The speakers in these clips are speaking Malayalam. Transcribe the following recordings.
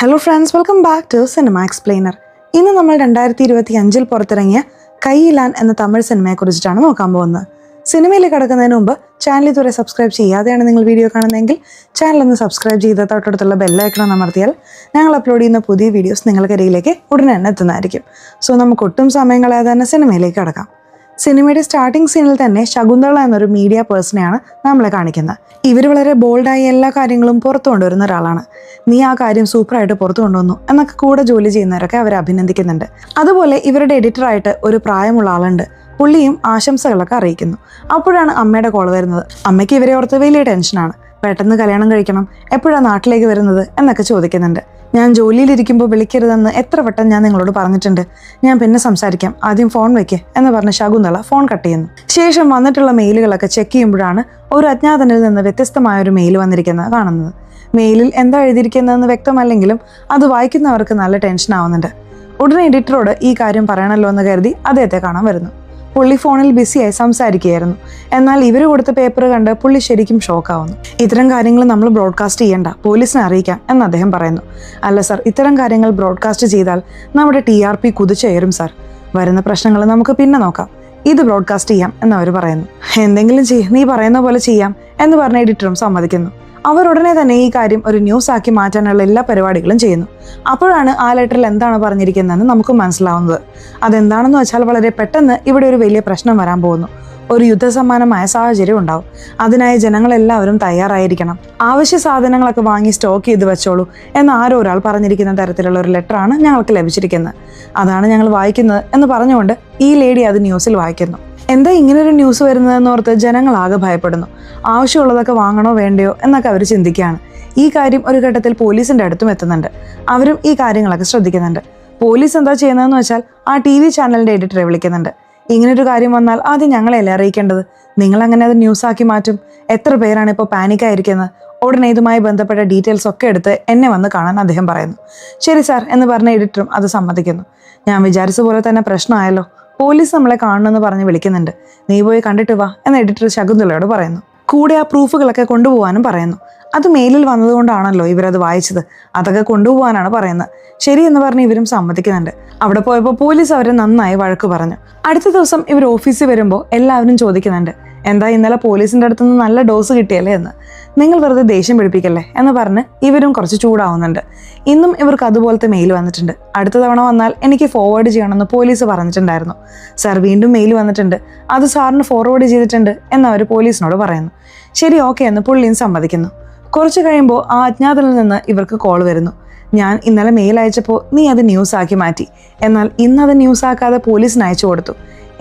Hello friends, welcome back to cinema explainer. ഇന്ന് നമ്മൾ 2025 പുറത്തിറങ്ങിയ കയ്യിലാൻ എന്ന തമിഴ് സിനിമയെക്കുറിച്ചിട്ടാണ് നോക്കാൻ പോകുന്നത്. സിനിമയിലേക്ക് കടക്കുന്നതിന് മുമ്പ് ചാനൽ ഇതുവരെ സബ്സ്ക്രൈബ് ചെയ്യാതെയാണ് നിങ്ങൾ വീഡിയോ കാണുന്നതെങ്കിൽ ചാനൽ ഒന്ന് സബ്സ്ക്രൈബ് ചെയ്ത് തൊട്ടടുത്തുള്ള ബെല്ലൈക്കൺ അമർത്തിയാൽ ഞങ്ങൾ അപ്ലോഡ് ചെയ്യുന്ന പുതിയ വീഡിയോസ് നിങ്ങൾക്കരികിലേക്ക് ഉടനെ തന്നെ എത്തുന്നതായിരിക്കും. സോ നമുക്ക് ഒട്ടും സമയം കളയാതെ തന്നെ സിനിമയിലേക്ക് കടക്കാം. സിനിമയുടെ സ്റ്റാർട്ടിംഗ് സീനിൽ തന്നെ ശകുന്തള എന്നൊരു മീഡിയ പേഴ്സണെയാണ് നമ്മളെ കാണിക്കുന്നത്. ഇവർ വളരെ ബോൾഡായി എല്ലാ കാര്യങ്ങളും പുറത്തു കൊണ്ടുവരുന്ന ഒരാളാണ്. നീ ആ കാര്യം സൂപ്പറായിട്ട് പുറത്തു കൊണ്ടുവന്നു എന്നൊക്കെ കൂടെ ജോലി ചെയ്യുന്നവരൊക്കെ അവരെ അഭിനന്ദിക്കുന്നുണ്ട്. അതുപോലെ ഇവരുടെ എഡിറ്ററായിട്ട് ഒരു പ്രായമുള്ള ആളുണ്ട്. പുള്ളിയും ആശംസകളൊക്കെ അറിയിക്കുന്നു. അപ്പോഴാണ് അമ്മയുടെ കോൾ വരുന്നത്. അമ്മയ്ക്ക് ഇവരെ ഓർത്ത് വലിയ ടെൻഷനാണ്. പെട്ടെന്ന് കല്യാണം കഴിക്കണം, എപ്പോഴാണ് നാട്ടിലേക്ക് വരുന്നത് എന്നൊക്കെ ചോദിക്കുന്നുണ്ട്. ഞാൻ ജോലിയിലിരിക്കുമ്പോൾ വിളിക്കരുതെന്ന് എത്ര വട്ടം ഞാൻ നിങ്ങളോട് പറഞ്ഞിട്ടുണ്ട്. ഞാൻ പിന്നെ സംസാരിക്കാം, ആദ്യം ഫോൺ വയ്ക്ക് എന്ന് പറഞ്ഞ് ശകുന്തള ഫോൺ കട്ട് ചെയ്യുന്നു. ശേഷം വന്നിട്ടുള്ള മെയിലുകളൊക്കെ ചെക്ക് ചെയ്യുമ്പോഴാണ് ഒരു അജ്ഞാതനിൽ നിന്ന് വ്യത്യസ്തമായ ഒരു മെയിൽ വന്നിരിക്കുന്നത് കാണുന്നത്. മെയിലിൽ എന്താ എഴുതിയിരിക്കുന്നതെന്ന് വ്യക്തമല്ലെങ്കിലും അത് വായിക്കുന്നവർക്ക് നല്ല ടെൻഷൻ ആവുന്നുണ്ട്. ഉടനെ എഡിറ്ററോട് ഈ കാര്യം പറയണല്ലോ എന്ന് കരുതി അദ്ദേഹത്തെ കാണാൻ വരുന്നു. പുള്ളി ഫോണിൽ ബിസിയായി സംസാരിക്കുകയായിരുന്നു. എന്നാൽ ഇവർ കൊടുത്ത പേപ്പർ കണ്ട് പുള്ളി ശരിക്കും ഷോക്കാവുന്നു. ഇത്തരം കാര്യങ്ങൾ നമ്മൾ ബ്രോഡ്കാസ്റ്റ് ചെയ്യണ്ട, പോലീസിനെ അറിയിക്കാം എന്ന് അദ്ദേഹം പറയുന്നു. അല്ല സർ, ഇത്തരം കാര്യങ്ങൾ ബ്രോഡ്കാസ്റ്റ് ചെയ്താൽ നമ്മുടെ TRP കുതിച്ചുയരും സർ. വരുന്ന പ്രശ്നങ്ങൾ നമുക്ക് പിന്നെ നോക്കാം, ഇത് ബ്രോഡ്കാസ്റ്റ് ചെയ്യാം എന്നവർ പറയുന്നു. എന്തെങ്കിലും നീ പറയുന്ന പോലെ ചെയ്യാം എന്ന് പറഞ്ഞ എഡിറ്ററും സമ്മതിക്കുന്നു. അവർ ഉടനെ തന്നെ ഈ കാര്യം ഒരു ന്യൂസ് ആക്കി മാറ്റാനുള്ള എല്ലാ പരിപാടികളും ചെയ്യുന്നു. അപ്പോഴാണ് ആ ലെറ്ററിൽ എന്താണ് പറഞ്ഞിരിക്കുന്നതെന്ന് നമുക്ക് മനസ്സിലാവുന്നത്. അതെന്താണെന്ന് വെച്ചാൽ വളരെ പെട്ടെന്ന് ഇവിടെ ഒരു വലിയ പ്രശ്നം വരാൻ പോകുന്നു. ഒരു യുദ്ധസമാനമായ സാഹചര്യം ഉണ്ടാവും. അതിനായി ജനങ്ങളെല്ലാവരും തയ്യാറായിരിക്കണം. ആവശ്യ സാധനങ്ങളൊക്കെ വാങ്ങി സ്റ്റോക്ക് ചെയ്ത് വെച്ചോളൂ എന്ന് ആരോ ഒരാൾ പറഞ്ഞിരിക്കുന്ന തരത്തിലുള്ള ഒരു ലെറ്ററാണ് ഞങ്ങൾക്ക് ലഭിച്ചിരിക്കുന്നത്. അതാണ് ഞങ്ങൾ വായിക്കുന്നത് എന്ന് പറഞ്ഞുകൊണ്ട് ഈ ലേഡി അത് ന്യൂസിൽ വായിക്കുന്നു. എന്താ ഇങ്ങനൊരു ന്യൂസ് വരുന്നതെന്ന് ഓർത്ത് ജനങ്ങളാകെ ഭയപ്പെടുന്നു. ആവശ്യമുള്ളതൊക്കെ വാങ്ങണോ വേണ്ടയോ എന്നൊക്കെ അവർ ചിന്തിക്കുകയാണ്. ഈ കാര്യം ഒരു ഘട്ടത്തിൽ പോലീസിന്റെ അടുത്തും എത്തുന്നുണ്ട്. അവരും ഈ കാര്യങ്ങളൊക്കെ ശ്രദ്ധിക്കുന്നുണ്ട്. പോലീസ് എന്താ ചെയ്യുന്നതെന്ന് വെച്ചാൽ ആ TV ചാനലിന്റെ എഡിറ്ററെ വിളിക്കുന്നുണ്ട്. ഇങ്ങനൊരു കാര്യം വന്നാൽ ആദ്യം ഞങ്ങളെയല്ലേ അറിയിക്കേണ്ടത്? നിങ്ങൾ അങ്ങനെ അത് ന്യൂസാക്കി മാറ്റും. എത്ര പേരാണ് ഇപ്പോൾ പാനിക്കായിരിക്കുന്നത്? ഉടനെ ഇതുമായി ബന്ധപ്പെട്ട ഡീറ്റെയിൽസ് ഒക്കെ എടുത്ത് എന്നെ വന്ന് കാണാൻ അദ്ദേഹം പറയുന്നു. ശരി സാർ എന്ന് പറഞ്ഞ എഡിറ്ററും അത് സമ്മതിക്കുന്നു. ഞാൻ വിചാരിച്ച പോലെ തന്നെ പ്രശ്നമായല്ലോ, പോലീസ് നമ്മളെ കാണണമെന്ന് പറഞ്ഞ് വിളിക്കുന്നുണ്ട്, നീ പോയി കണ്ടിട്ട് വാ എന്ന് എഡിറ്റർ ശകുന്തളയോട് പറയുന്നു. കൂടെ ആ പ്രൂഫുകളൊക്കെ കൊണ്ടുപോകാനും പറയുന്നു. അത് മെയിലിൽ വന്നതുകൊണ്ടാണല്ലോ ഇവരത് വായിച്ചത്, അതൊക്കെ കൊണ്ടുപോകാനാണ് പറയുന്നത്. ശരി എന്ന് പറഞ്ഞ് ഇവരും സമ്മതിക്കുന്നുണ്ട്. അവിടെ പോയപ്പോൾ പോലീസ് അവരെ നന്നായി വഴക്ക് പറഞ്ഞു. അടുത്ത ദിവസം ഇവർ ഓഫീസിൽ വരുമ്പോൾ എല്ലാവരും ചോദിക്കുന്നുണ്ട്, എന്താ ഇന്നലെ പോലീസിന്റെ അടുത്തുനിന്ന് നല്ല ഡോസ് കിട്ടിയല്ലേ എന്ന്. നിങ്ങൾ വെറുതെ ദേഷ്യം പിടിപ്പിക്കല്ലേ എന്ന് പറഞ്ഞ് ഇവരും കുറച്ച് ചൂടാവുന്നുണ്ട്. ഇന്നും ഇവർക്ക് അതുപോലത്തെ മെയിൽ വന്നിട്ടുണ്ട്. അടുത്ത തവണ വന്നാൽ എനിക്ക് ഫോർവേഡ് ചെയ്യണമെന്ന് പോലീസ് പറഞ്ഞിട്ടുണ്ടായിരുന്നു. സാർ, വീണ്ടും മെയിൽ വന്നിട്ടുണ്ട്, അത് സാറിന് ഫോർവേഡ് ചെയ്തിട്ടുണ്ട് എന്നവർ പോലീസിനോട് പറയുന്നു. ശരി, ഓക്കെ എന്ന് പുള്ളിയും സമ്മതിക്കുന്നു. കുറച്ച് കഴിയുമ്പോൾ ആ അജ്ഞാതനിൽ നിന്ന് ഇവർക്ക് കോൾ വരുന്നു. ഞാൻ ഇന്നലെ മെയിൽ അയച്ചപ്പോൾ നീ അത് ന്യൂസാക്കി മാറ്റി, എന്നാൽ ഇന്നത് ന്യൂസാക്കാതെ പോലീസിന് അയച്ചു കൊടുത്തു.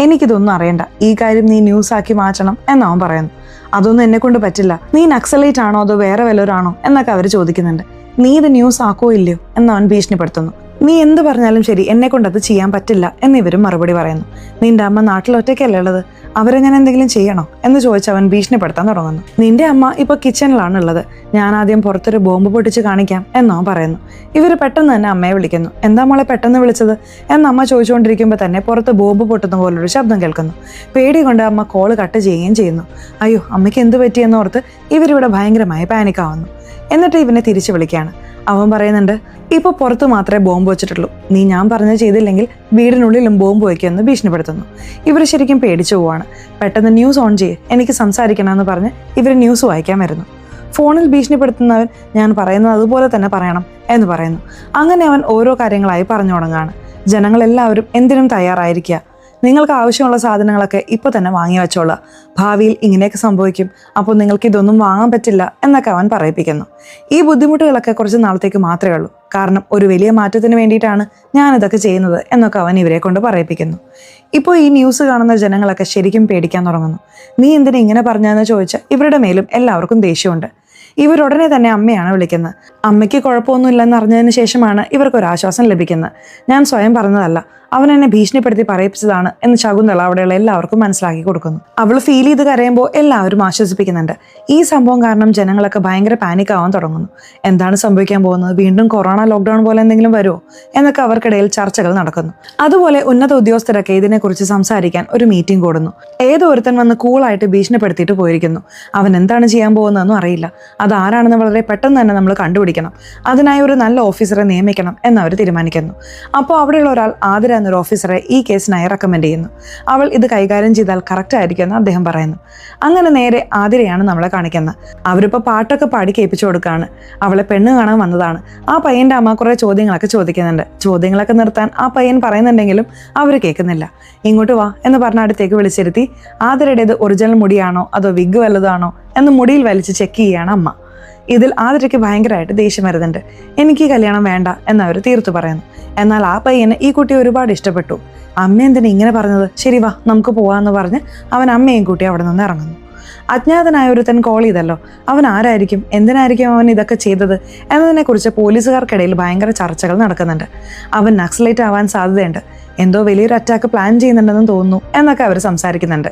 എനിക്കിതൊന്നും അറിയണ്ട, ഈ കാര്യം നീ ന്യൂസാക്കി മാറ്റണം എന്നവൻ പറയുന്നു. അതൊന്നും എന്നെ കൊണ്ട് പറ്റില്ല. നീ നക്സലൈറ്റ് ആണോ അതോ വേറെ വല്ലവരാണോ എന്നൊക്കെ അവർ ചോദിക്കുന്നുണ്ട്. നീ ഇത് ന്യൂസ് ആക്കോ ഇല്ലയോ എന്നവൻ ഭീഷണിപ്പെടുത്തുന്നു. നീ എന്ത് പറഞ്ഞാലും ശരി, എന്നെ കൊണ്ടത് ചെയ്യാൻ പറ്റില്ല എന്നിവരും മറുപടി പറയുന്നു. നിന്റെ അമ്മ നാട്ടിൽ ഒറ്റയ്ക്കല്ലേ ഉള്ളത്, അവരെ ഞാൻ എന്തെങ്കിലും ചെയ്യണോ എന്ന് ചോദിച്ചവൻ ഭീഷണിപ്പെടുത്താൻ തുടങ്ങുന്നു. നിന്റെ അമ്മ ഇപ്പൊ കിച്ചണിലാണ് ഉള്ളത്, ഞാൻ ആദ്യം പുറത്തൊരു ബോംബ് പൊട്ടിച്ച് കാണിക്കാം എന്നോ പറയുന്നു. ഇവർ പെട്ടെന്ന് തന്നെ അമ്മയെ വിളിക്കുന്നു. എന്താ മോളെ പെട്ടെന്ന് വിളിച്ചത് എന്ന് അമ്മ ചോദിച്ചുകൊണ്ടിരിക്കുമ്പോൾ തന്നെ പുറത്ത് ബോംബ് പൊട്ടുന്ന പോലൊരു ശബ്ദം കേൾക്കുന്നു. പേടി കൊണ്ട് അമ്മ കോള് കട്ട് ചെയ്യുകയും ചെയ്യുന്നു. അയ്യോ, അമ്മയ്ക്ക് എന്ത് പറ്റിയെന്നോർത്ത് ഇവരിവിടെ ഭയങ്കരമായി പാനിക്കാവുന്നു. എന്നിട്ട് ഇവനെ തിരിച്ചു വിളിക്കുകയാണ്. അവൻ പറയുന്നുണ്ട്, ഇപ്പൊ പുറത്ത് മാത്രമേ ബോംബ് വെച്ചിട്ടുള്ളൂ, നീ ഞാൻ പറഞ്ഞത് ചെയ്തില്ലെങ്കിൽ വീടിനുള്ളിലും ബോംബ് വയ്ക്കുമെന്ന് ഭീഷണിപ്പെടുത്തുന്നു. ഇവർ ശരിക്കും പേടിച്ചു പോവാണ്. പെട്ടെന്ന് ന്യൂസ് ഓൺ ചെയ്യ്, എനിക്ക് സംസാരിക്കണമെന്ന് പറഞ്ഞ് ഇവർ ന്യൂസ് വായിക്കാൻ വരുന്നു. ഫോണിൽ ഭീഷണിപ്പെടുത്തുന്നവൻ ഞാൻ പറയുന്നത് അതുപോലെ തന്നെ പറയണം എന്ന് പറയുന്നു. അങ്ങനെ അവൻ ഓരോ കാര്യങ്ങളായി പറഞ്ഞു തുടങ്ങുകയാണ്. ജനങ്ങളെല്ലാവരും എന്തിനും തയ്യാറായിരിക്കുക, നിങ്ങൾക്ക് ആവശ്യമുള്ള സാധനങ്ങളൊക്കെ ഇപ്പോൾ തന്നെ വാങ്ങി വെച്ചോളുക, ഭാവിയിൽ ഇങ്ങനെയൊക്കെ സംഭവിക്കും, അപ്പോൾ നിങ്ങൾക്ക് ഇതൊന്നും വാങ്ങാൻ പറ്റില്ല എന്നൊക്കെ അവൻ പറയിപ്പിക്കുന്നു. ഈ ബുദ്ധിമുട്ടുകളൊക്കെ കുറച്ച് നാളത്തേക്ക് മാത്രമേ ഉള്ളൂ, കാരണം ഒരു വലിയ മാറ്റത്തിന് വേണ്ടിയിട്ടാണ് ഞാനിതൊക്കെ ചെയ്യുന്നത് എന്നൊക്കെ അവൻ ഇവരെ കൊണ്ട് പറയിപ്പിക്കുന്നു. ഇപ്പോൾ ഈ ന്യൂസ് കാണുന്ന ജനങ്ങളൊക്കെ ശരിക്കും പേടിക്കാൻ തുടങ്ങുന്നു. നീ എന്തിനാ ഇങ്ങനെ പറഞ്ഞതെന്ന് ചോദിച്ചാൽ ഇവരുടെ മേലും എല്ലാവർക്കും ദേഷ്യമുണ്ട്. ഇവരുടനെ തന്നെ അമ്മയാണ് വിളിക്കുന്നത്. അമ്മയ്ക്ക് കുഴപ്പമൊന്നുമില്ലെന്ന് അറിഞ്ഞതിന് ശേഷമാണ് ഇവർക്കൊരാശ്വാസം ലഭിക്കുന്നത്. ഞാൻ സ്വയം പറഞ്ഞതല്ല, അവൻ എന്നെ ഭീഷണിപ്പെടുത്തി പറയിപ്പിച്ചതാണ് എന്ന് ശകുന്തള അവിടെയുള്ള എല്ലാവർക്കും മനസ്സിലാക്കി കൊടുക്കുന്നു. അവൾ ഫീൽ ചെയ്ത് കരയുമ്പോൾ എല്ലാവരും ആശ്വസിപ്പിക്കുന്നുണ്ട്. ഈ സംഭവം കാരണം ജനങ്ങളൊക്കെ ഭയങ്കര പാനിക് ആവാൻ തുടങ്ങുന്നു. എന്താണ് സംഭവിക്കാൻ പോകുന്നത്? വീണ്ടും കൊറോണ ലോക്ക്ഡൌൺ പോലെ എന്തെങ്കിലും വരുമോ എന്നൊക്കെ അവർക്കിടയിൽ ചർച്ചകൾ നടക്കുന്നു. അതുപോലെ ഉന്നത ഉദ്യോഗസ്ഥരൊക്കെ ഇതിനെക്കുറിച്ച് സംസാരിക്കാൻ ഒരു മീറ്റിംഗ് കൂടുന്നു. ഏതോ ഒരുത്തൻ വന്ന് കൂളായിട്ട് ഭീഷണിപ്പെടുത്തിയിട്ട് പോയിരിക്കുന്നു. അവൻ എന്താണ് ചെയ്യാൻ പോകുന്നതെന്നും അറിയില്ല. അതാരാണെന്ന് വളരെ പെട്ടെന്ന് തന്നെ നമ്മൾ കണ്ടുപിടിക്കണം. അതിനായി ഒരു നല്ല ഓഫീസറെ നിയമിക്കണം എന്നവർ തീരുമാനിക്കുന്നു. അപ്പോൾ അവിടെയുള്ള ഒരാൾ ആതിര എന്നൊരു ഓഫീസറെ ഈ കേസിനായി റെക്കമെൻഡ് ചെയ്യുന്നു. അവൾ ഇത് കൈകാര്യം ചെയ്താൽ കറക്റ്റ് ആയിരിക്കുമെന്ന് അദ്ദേഹം പറയുന്നു. അങ്ങനെ നേരെ ആതിരയാണ് നമ്മളെ കാണിക്കുന്നത്. അവരിപ്പോൾ പാട്ടൊക്കെ പാടി കേൾപ്പിച്ചു കൊടുക്കുകയാണ്. അവളെ പെണ്ണ് കാണാൻ വന്നതാണ്. ആ പയ്യൻ്റെ അമ്മ കുറേ ചോദ്യങ്ങളൊക്കെ ചോദിക്കുന്നുണ്ട്. ചോദ്യങ്ങളൊക്കെ നിർത്താൻ ആ പയ്യൻ പറയുന്നുണ്ടെങ്കിലും അവർ കേൾക്കുന്നില്ല. ഇങ്ങോട്ട് വാ എന്ന് പറഞ്ഞ അടുത്തേക്ക് വിളിച്ചിരുത്തി ആതിരയുടേത് ഒറിജിനൽ മുടിയാണോ അതോ വിഗ് വല്ലതാണോ എന്ന് മുടിയിൽ വലിച്ച് ചെക്ക് ചെയ്യുകയാണ് അമ്മ. ഇതിൽ ആതിരയ്ക്ക് ഭയങ്കരമായിട്ട് ദേഷ്യം വരുന്നുണ്ട്. എനിക്ക് ഈ കല്യാണം വേണ്ട എന്നവർ തീർത്തു പറയുന്നു. എന്നാൽ ആ പയ്യന് ഈ കുട്ടിയെ ഒരുപാട് ഇഷ്ടപ്പെട്ടു. അമ്മ എന്തിനാ ഇങ്ങനെ പറഞ്ഞത്? ശരി വാ നമുക്ക് പോവാന്ന് പറഞ്ഞ് അവൻ അമ്മയും കൂട്ടി അവിടെ നിന്ന് ഇറങ്ങുന്നു. അജ്ഞാതനായ ഒരുത്തൻ കോൾ ചെയ്തല്ലോ. അവൻ ആരായിരിക്കും? എന്തിനായിരിക്കും അവൻ ഇതൊക്കെ ചെയ്തത് എന്നതിനെക്കുറിച്ച് പോലീസുകാർക്കിടയിൽ ഭയങ്കര ചർച്ചകൾ നടക്കുന്നുണ്ട്. അവൻ നക്സലൈറ്റ് ആവാൻ സാധ്യതയുണ്ട്, എന്തോ വലിയൊരു അറ്റാക്ക് പ്ലാൻ ചെയ്യുന്നുണ്ടെന്ന് തോന്നുന്നു എന്നൊക്കെ അവർ സംസാരിക്കുന്നുണ്ട്.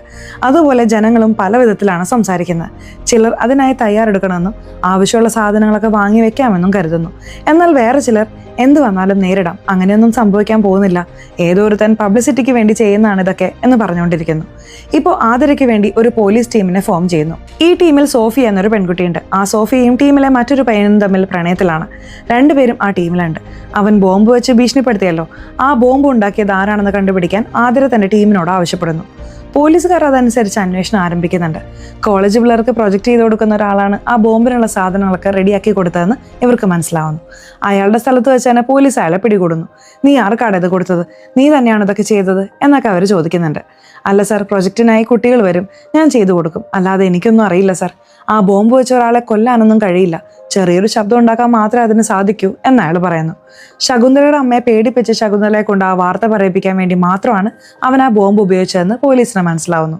അതുപോലെ ജനങ്ങളും പല വിധത്തിലാണ് സംസാരിക്കുന്നത്. ചിലർ അതിനായി തയ്യാറെടുക്കണമെന്നും ആവശ്യമുള്ള സാധനങ്ങളൊക്കെ വാങ്ങി വെക്കാമെന്നും കരുതുന്നു. എന്നാൽ വേറെ ചിലർ എന്ത് വന്നാലും നേരിടാം, അങ്ങനെയൊന്നും സംഭവിക്കാൻ പോകുന്നില്ല, ഏതോ ഒരുത്തൻ പബ്ലിസിറ്റിക്ക് വേണ്ടി ചെയ്യുന്നതാണ് ഇതൊക്കെ എന്ന് പറഞ്ഞുകൊണ്ടിരിക്കുന്നു. ഇപ്പോൾ ആതിരയ്ക്ക് വേണ്ടി ഒരു പോലീസ് ടീമിനെ ഫോം ചെയ്യുന്നു. ഈ ടീമിൽ സോഫിയ എന്നൊരു പെൺകുട്ടിയുണ്ട്. ആ സോഫിയയും ടീമിലെ മറ്റൊരു പയ്യനും തമ്മിൽ പ്രണയത്തിലാണ്. രണ്ടുപേരും ആ ടീമിലുണ്ട്. അവൻ ബോംബ് വെച്ച് ഭീഷണിപ്പെടുത്തിയല്ലോ. ആ ബോംബ് ഉണ്ടാക്കിയത് ആരാണെന്ന് കണ്ടുപിടിക്കാൻ ആതിര തന്റെ ടീമിനോട് ആവശ്യപ്പെടുന്നു. പോലീസുകാർ അതനുസരിച്ച് അന്വേഷണം ആരംഭിക്കുന്നുണ്ട്. കോളേജ് പിള്ളേർക്ക് പ്രൊജക്റ്റ് ചെയ്ത് കൊടുക്കുന്ന ഒരാളാണ് ആ ബോംബിനുള്ള സാധനങ്ങളൊക്കെ റെഡിയാക്കി കൊടുത്തതെന്ന് ഇവർക്ക് മനസ്സിലാവുന്നു. അയാളുടെ സ്ഥലത്ത് വെച്ച് തന്നെ പോലീസ് അയാളെ പിടികൂടുന്നു. നീ ആർക്കാണ് ഇത് കൊടുത്തത്? നീ തന്നെയാണ് ഇതൊക്കെ ചെയ്തത് എന്നൊക്കെ അവർ ചോദിക്കുന്നുണ്ട്. അല്ല സർ, പ്രൊജക്റ്റിനായി കുട്ടികൾ വരും, ഞാൻ ചെയ്തു കൊടുക്കും, അല്ലാതെ എനിക്കൊന്നും അറിയില്ല സർ. ആ ബോംബ് വെച്ച ഒരാളെ കൊല്ലാനൊന്നും കഴിയില്ല, ചെറിയൊരു ശബ്ദം ഉണ്ടാക്കാൻ മാത്രമേ അതിന് സാധിക്കൂ എന്നയാൾ പറയുന്നു. ശകുന്തളയുടെ അമ്മയെ പേടിപ്പിച്ച് ശകുന്തളയെ കൊണ്ട് ആ വാർത്ത പറയിപ്പിക്കാൻ വേണ്ടി മാത്രമാണ് അവൻ ആ ബോംബ് ഉപയോഗിച്ചതെന്ന് പോലീസിന് മനസ്സിലാവുന്നു.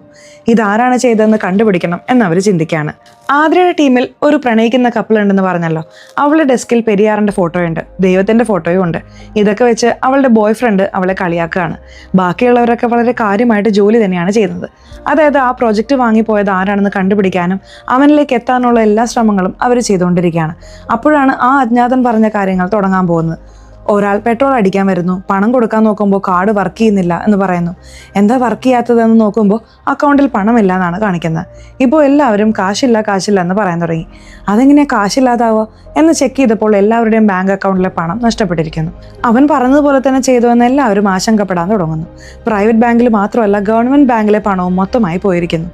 ഇതാരാണ് ചെയ്തതെന്ന് കണ്ടുപിടിക്കണം എന്നവർ ചിന്തിക്കുകയാണ്. ആതിരയുടെ ടീമിൽ ഒരു പ്രണയിക്കുന്ന കപ്പിൾ ഉണ്ടെന്ന് പറഞ്ഞല്ലോ. അവളുടെ ഡെസ്കിൽ പെരിയാറിന്റെ ഫോട്ടോയുണ്ട്, ദൈവത്തിന്റെ ഫോട്ടോയും ഉണ്ട്. ഇതൊക്കെ വെച്ച് അവളുടെ ബോയ് ഫ്രണ്ട് അവളെ കളിയാക്കുകയാണ്. ബാക്കിയുള്ളവരൊക്കെ വളരെ കാര്യമായിട്ട് ജോലി തന്നെയാണ് ചെയ്യുന്നത്. അതായത് ആ പ്രൊജക്റ്റ് വാങ്ങിപ്പോയത് ആരാണെന്ന് കണ്ടുപിടിക്കാനും അവനിലേക്ക് എത്താനുള്ള എല്ലാ ശ്രമങ്ങളും അവർ ചെയ്തുകൊണ്ടിരിക്കുകയാണ്. അപ്പോഴാണ് ആ അജ്ഞാതൻ പറഞ്ഞ കാര്യങ്ങൾ തുടങ്ങാൻ പോകുന്നത്. ഒരാൾ പെട്രോൾ അടിക്കാൻ വരുന്നു, പണം കൊടുക്കാൻ നോക്കുമ്പോൾ കാർഡ് വർക്ക് ചെയ്യുന്നില്ല എന്ന് പറയുന്നു. എന്താ വർക്ക് ചെയ്യാത്തതെന്ന് നോക്കുമ്പോൾ അക്കൗണ്ടിൽ പണമില്ല എന്നാണ് കാണിക്കുന്നത്. ഇപ്പോൾ എല്ലാവരും കാശില്ല എന്ന് പറയാൻ തുടങ്ങി. അതെങ്ങനെയാ കാശില്ലാതാവുക എന്ന് ചെക്ക് ചെയ്തപ്പോൾ എല്ലാവരുടെയും ബാങ്ക് അക്കൗണ്ടിലെ പണം നഷ്ടപ്പെട്ടിരിക്കുന്നു. അവൻ പറഞ്ഞതുപോലെ തന്നെ ചെയ്തു എന്ന് എല്ലാവരും ആശങ്കപ്പെടാൻ തുടങ്ങുന്നു. പ്രൈവറ്റ് ബാങ്കിൽ മാത്രമല്ല ഗവൺമെന്റ് ബാങ്കിലെ പണവും മൊത്തമായി പോയിരിക്കുന്നു.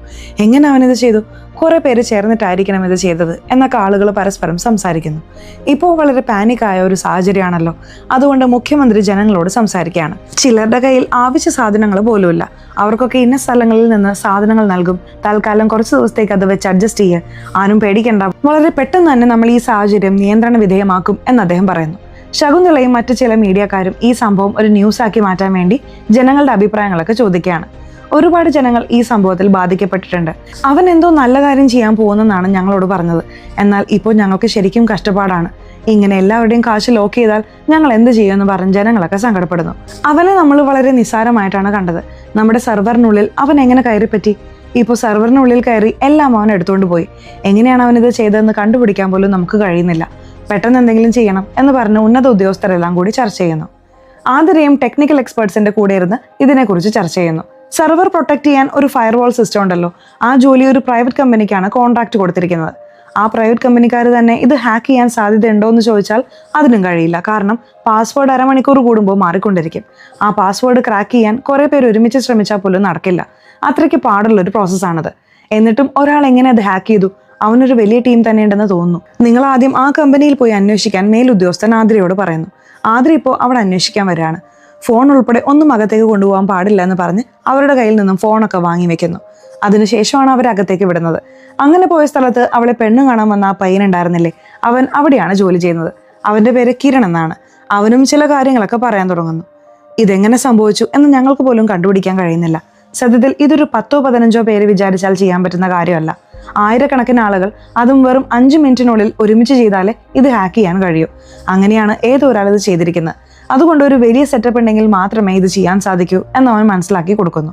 എങ്ങനെ അവനിത് ചെയ്തു? കുറെ പേര് ചേർന്നിട്ടായിരിക്കണം ഇത് ചെയ്തത് എന്നൊക്കെ ആളുകൾ പരസ്പരം സംസാരിക്കുന്നു. ഇപ്പോൾ വളരെ പാനിക്കായ ഒരു സാഹചര്യമാണല്ലോ. അതുകൊണ്ട് മുഖ്യമന്ത്രി ജനങ്ങളോട് സംസാരിക്കുകയാണ്. ചിലരുടെ കയ്യിൽ ആവശ്യ സാധനങ്ങൾ പോലുമില്ല, അവർക്കൊക്കെ ഇന്ന സ്ഥലങ്ങളിൽ നിന്ന് സാധനങ്ങൾ നൽകും, തൽക്കാലം കുറച്ച് ദിവസത്തേക്ക് അത് വെച്ച് അഡ്ജസ്റ്റ് ചെയ്യുക, ആരും പേടിക്കണ്ട, വളരെ പെട്ടെന്ന് തന്നെ നമ്മൾ ഈ സാഹചര്യം നിയന്ത്രണ വിധേയമാക്കും എന്ന് അദ്ദേഹം പറയുന്നു. ശകുന്തളയും മറ്റു ചില മീഡിയക്കാരും ഈ സംഭവം ഒരു ന്യൂസാക്കി മാറ്റാൻ വേണ്ടി ജനങ്ങളുടെ അഭിപ്രായങ്ങളൊക്കെ ചോദിക്കുകയാണ്. ഒരുപാട് ജനങ്ങൾ ഈ സംഭവത്തിൽ ബാധിക്കപ്പെട്ടിട്ടുണ്ട്. അവൻ എന്തോ നല്ല കാര്യം ചെയ്യാൻ പോകുന്നെന്നാണ് ഞങ്ങളോട് പറഞ്ഞത്. എന്നാൽ ഇപ്പോൾ ഞങ്ങൾക്ക് ശരിക്കും കഷ്ടപ്പാടാണ്. ഇങ്ങനെ എല്ലാവരുടെയും കാശ് ലോക്ക് ചെയ്താൽ ഞങ്ങൾ എന്ത് ചെയ്യുമെന്ന് പറഞ്ഞ് ജനങ്ങളൊക്കെ സങ്കടപ്പെടുന്നു. അവനെ നമ്മൾ വളരെ നിസ്സാരമായിട്ടാണ് കണ്ടത്. നമ്മുടെ സെർവറിനുള്ളിൽ അവൻ എങ്ങനെ കയറിപ്പറ്റി? ഇപ്പോൾ സെർവറിനുള്ളിൽ കയറി എല്ലാം അവൻ എടുത്തുകൊണ്ട് പോയി. എങ്ങനെയാണ് അവനിത് ചെയ്തതെന്ന് കണ്ടുപിടിക്കാൻ പോലും നമുക്ക് കഴിയുന്നില്ല. പെട്ടെന്ന് എന്തെങ്കിലും ചെയ്യണം എന്ന് പറഞ്ഞ് ഉന്നത ഉദ്യോഗസ്ഥരെല്ലാം കൂടി ചർച്ച ചെയ്യുന്നു. ആതിരയും ടെക്നിക്കൽ എക്സ്പേർട്സിന്റെ കൂടെ ഇരുന്ന് ഇതിനെക്കുറിച്ച് ചർച്ച ചെയ്യുന്നു. സെർവർ പ്രൊട്ടക്ട് ചെയ്യാൻ ഒരു ഫയർവാൾ സിസ്റ്റം ഉണ്ടല്ലോ, ആ ജോലി ഒരു പ്രൈവറ്റ് കമ്പനിക്കാണ് കോൺട്രാക്ട് കൊടുത്തിരിക്കുന്നത്. ആ പ്രൈവറ്റ് കമ്പനിക്കാർ തന്നെ ഇത് ഹാക്ക് ചെയ്യാൻ സാധ്യതയുണ്ടോ എന്ന് ചോദിച്ചാൽ അതിനും കഴിയില്ല. കാരണം പാസ്വേഡ് അരമണിക്കൂർ കൂടുമ്പോൾ മാറിക്കൊണ്ടിരിക്കും. ആ പാസ്വേഡ് ക്രാക്ക് ചെയ്യാൻ കുറേ പേര് ഒരുമിച്ച് ശ്രമിച്ചാൽ പോലും നടക്കില്ല. അത്രയ്ക്ക് പാടുള്ളൊരു പ്രോസസ്സാണത്. എന്നിട്ടും ഒരാൾ എങ്ങനെ അത് ഹാക്ക് ചെയ്തു? അവനൊരു വലിയ ടീം തന്നെ ഉണ്ടെന്ന് തോന്നുന്നു. നിങ്ങൾ ആദ്യം ആ കമ്പനിയിൽ പോയി അന്വേഷിക്കാൻ മേലുദ്യോഗസ്ഥൻ ആതിരയോട് പറയുന്നു. ആതിര ഇപ്പോൾ അവിടെ അന്വേഷിക്കാൻ വരികയാണ്. ഫോൺ ഉൾപ്പെടെ ഒന്നും അകത്തേക്ക് കൊണ്ടുപോകാൻ പാടില്ല എന്ന് പറഞ്ഞ് അവരുടെ കയ്യിൽ നിന്നും ഫോണൊക്കെ വാങ്ങി വെക്കുന്നു. അതിനുശേഷമാണ് അവർ അകത്തേക്ക് വിടുന്നത്. അങ്ങനെ പോയ സ്ഥലത്ത് അവളെ പെണ്ണ് കാണാൻ വന്ന ആ പയ്യനുണ്ടായിരുന്നില്ലേ, അവൻ അവിടെയാണ് ജോലി ചെയ്യുന്നത്. അവന്റെ പേര് കിരൺ എന്നാണ്. അവനും ചില കാര്യങ്ങളൊക്കെ പറയാൻ തുടങ്ങുന്നു. ഇതെങ്ങനെ സംഭവിച്ചു എന്ന് ഞങ്ങൾക്ക് പോലും കണ്ടുപിടിക്കാൻ കഴിയുന്നില്ല. സത്യത്തിൽ ഇതൊരു 10-15 പേര് വിചാരിച്ചാൽ ചെയ്യാൻ പറ്റുന്ന കാര്യമല്ല. ആയിരക്കണക്കിന് ആളുകൾ, അതും വെറും 5 മിനിറ്റിനുള്ളിൽ ഒരുമിച്ച് ചെയ്താലേ ഇത് ഹാക്ക് ചെയ്യാൻ കഴിയൂ. അങ്ങനെയാണ് ഏതോ ഒരാൾ ഇത് ചെയ്തിരിക്കുന്നത്. അതുകൊണ്ട് ഒരു വലിയ സെറ്റപ്പ് ഉണ്ടെങ്കിൽ മാത്രമേ ഇത് ചെയ്യാൻ സാധിക്കൂ എന്ന് അവൻ മനസ്സിലാക്കി കൊടുക്കുന്നു.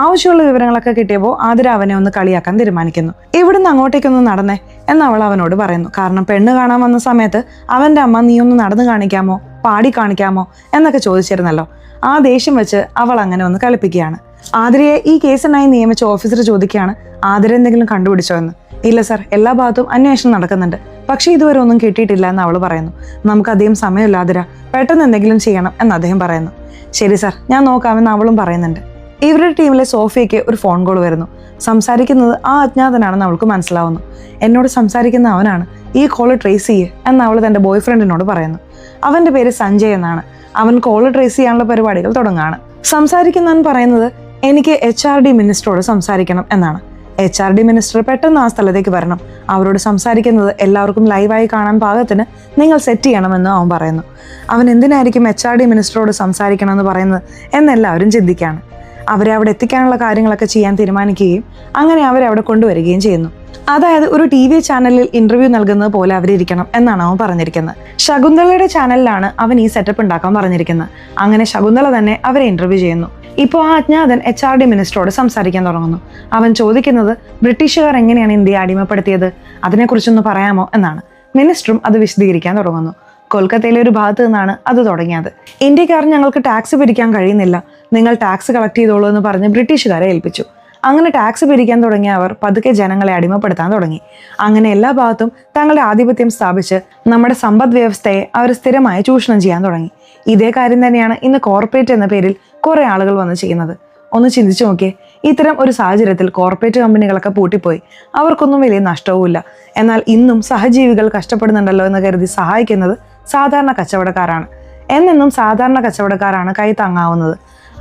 ആവശ്യമുള്ള വിവരങ്ങളൊക്കെ കിട്ടിയപ്പോൾ ആതിര അവനെ ഒന്ന് കളിയാക്കാൻ തീരുമാനിക്കുന്നു. ഇവിടുന്ന് അങ്ങോട്ടേക്കൊന്ന് നടന്നേ എന്ന് അവൾ അവനോട് പറയുന്നു. കാരണം പെണ്ണ് കാണാൻ വന്ന സമയത്ത് അവന്റെ അമ്മ നീ ഒന്ന് നടന്നു കാണിക്കാമോ, പാടി കാണിക്കാമോ എന്നൊക്കെ ചോദിച്ചിരുന്നല്ലോ. ആ ദേഷ്യം വെച്ച് അവൾ അങ്ങനെ ഒന്ന് കളിപ്പിക്കുകയാണ്. ആതിരയെ ഈ കേസിനായി നിയമിച്ച ഓഫീസർ ചോദിക്കുകയാണ്, ആതിര എന്തെങ്കിലും കണ്ടുപിടിച്ചോ എന്ന്. ഇല്ല സർ, എല്ലാ ഭാഗത്തും അന്വേഷണം നടക്കുന്നുണ്ട്, പക്ഷെ ഇതുവരെ ഒന്നും കിട്ടിയിട്ടില്ല എന്ന് അവൾ പറയുന്നു. നമുക്ക് അധികം സമയമില്ല ആതിര, പെട്ടെന്ന് എന്തെങ്കിലും ചെയ്യണം എന്ന് അദ്ദേഹം പറയുന്നു. ശരി സർ, ഞാൻ നോക്കാമെന്ന് അവളും പറയുന്നുണ്ട്. ഇവരുടെ ടീമിലെ സോഫിയയ്ക്ക് ഒരു ഫോൺ കോൾ വരുന്നു. സംസാരിക്കുന്നത് ആ അജ്ഞാതനാണെന്ന് അവൾക്ക് മനസ്സിലാവുന്നു. എന്നോട് സംസാരിക്കുന്ന അവനാണ്, ഈ കോള് ട്രേസ് ചെയ്യ് എന്ന് അവൾ തൻ്റെ ബോയ് ഫ്രണ്ടിനോട് പറയുന്നു. അവൻ്റെ പേര് സഞ്ജയ് എന്നാണ്. അവൻ കോള് ട്രേസ് ചെയ്യാനുള്ള പരിപാടികൾ തുടങ്ങുകയാണ്. സംസാരിക്കുന്നവൻ പറയുന്നത് എനിക്ക് HRD മിനിസ്റ്ററോട് സംസാരിക്കണം എന്നാണ്. HRD മിനിസ്റ്റർ പെട്ടെന്ന് ആ സ്ഥലത്തേക്ക് വരണം, അവരോട് സംസാരിക്കുന്നത് എല്ലാവർക്കും ലൈവായി കാണാൻ പാകത്തിന് നിങ്ങൾ സെറ്റ് ചെയ്യണമെന്ന് അവൻ പറയുന്നു. അവൻ എന്തിനായിരിക്കും HRD മിനിസ്റ്ററോട് സംസാരിക്കണമെന്ന് പറയുന്നത് എന്നെല്ലാവരും ചിന്തിക്കുകയാണ്. അവരെ അവിടെ എത്തിക്കാനുള്ള കാര്യങ്ങളൊക്കെ ചെയ്യാൻ തീരുമാനിക്കുകയും അങ്ങനെ അവരെ അവിടെ കൊണ്ടുവരികയും ചെയ്യുന്നു. അതായത് ഒരു TV ചാനലിൽ ഇന്റർവ്യൂ നൽകുന്നത് പോലെ അവരിയ്ക്കണം എന്നാണ് അവൻ പറഞ്ഞിരിക്കുന്നത്. ശകുന്തളയുടെ ചാനലിലാണ് അവൻ ഈ സെറ്റപ്പ് ഉണ്ടാക്കാൻ പറഞ്ഞിരിക്കുന്നത്. അങ്ങനെ ശകുന്തള തന്നെ അവരെ ഇന്റർവ്യൂ ചെയ്യുന്നു. ഇപ്പോൾ ആ അജ്ഞാതൻ HRD മിനിസ്റ്ററോട് സംസാരിക്കാൻ തുടങ്ങുന്നു. അവൻ ചോദിക്കുന്നത് ബ്രിട്ടീഷുകാർ എങ്ങനെയാണ് ഇന്ത്യയെ അടിമപ്പെടുത്തിയത്, അതിനെക്കുറിച്ചൊന്ന് പറയാമോ എന്നാണ്. മിനിസ്റ്ററും അത് വിശദീകരിക്കാൻ തുടങ്ങുന്നു. കൊൽക്കത്തയിലെ ഒരു ഭാഗത്ത് നിന്നാണ് അത് തുടങ്ങിയത്. ഇന്ത്യക്കാർ ഞങ്ങൾക്ക് ടാക്സ് പിരിക്കാൻ കഴിയുന്നില്ല, നിങ്ങൾ ടാക്സ് കളക്ട് ചെയ്തോളൂ എന്ന് പറഞ്ഞ് ബ്രിട്ടീഷുകാരെ ഏൽപ്പിച്ചു. അങ്ങനെ ടാക്സ് പിരിക്കാൻ തുടങ്ങിയ അവർ പതുക്കെ ജനങ്ങളെ അടിമപ്പെടുത്താൻ തുടങ്ങി. അങ്ങനെ എല്ലാ ഭാഗത്തും തങ്ങളുടെ ആധിപത്യം സ്ഥാപിച്ച് നമ്മുടെ സമ്പദ് വ്യവസ്ഥയെ അവർ സ്ഥിരമായി ചൂഷണം ചെയ്യാൻ തുടങ്ങി. ഇതേ കാര്യം തന്നെയാണ് ഇന്ന് കോർപ്പറേറ്റ് എന്ന പേരിൽ കുറെ ആളുകൾ വന്ന് ചെയ്യുന്നത്. ഒന്ന് ചിന്തിച്ചു നോക്കിയേ, ഇത്തരം ഒരു സാഹചര്യത്തിൽ കോർപ്പറേറ്റ് കമ്പനികളൊക്കെ പൂട്ടിപ്പോയി, അവർക്കൊന്നും വലിയ നഷ്ടവുമില്ല. എന്നാൽ ഇന്നും സഹജീവികൾ കഷ്ടപ്പെടുന്നുണ്ടല്ലോ എന്ന് കരുതി സഹായിക്കുന്നത് സാധാരണ കച്ചവടക്കാരാണ്. എന്നെന്നും സാധാരണ കച്ചവടക്കാരാണ് കൈ താങ്ങാവുന്നത്.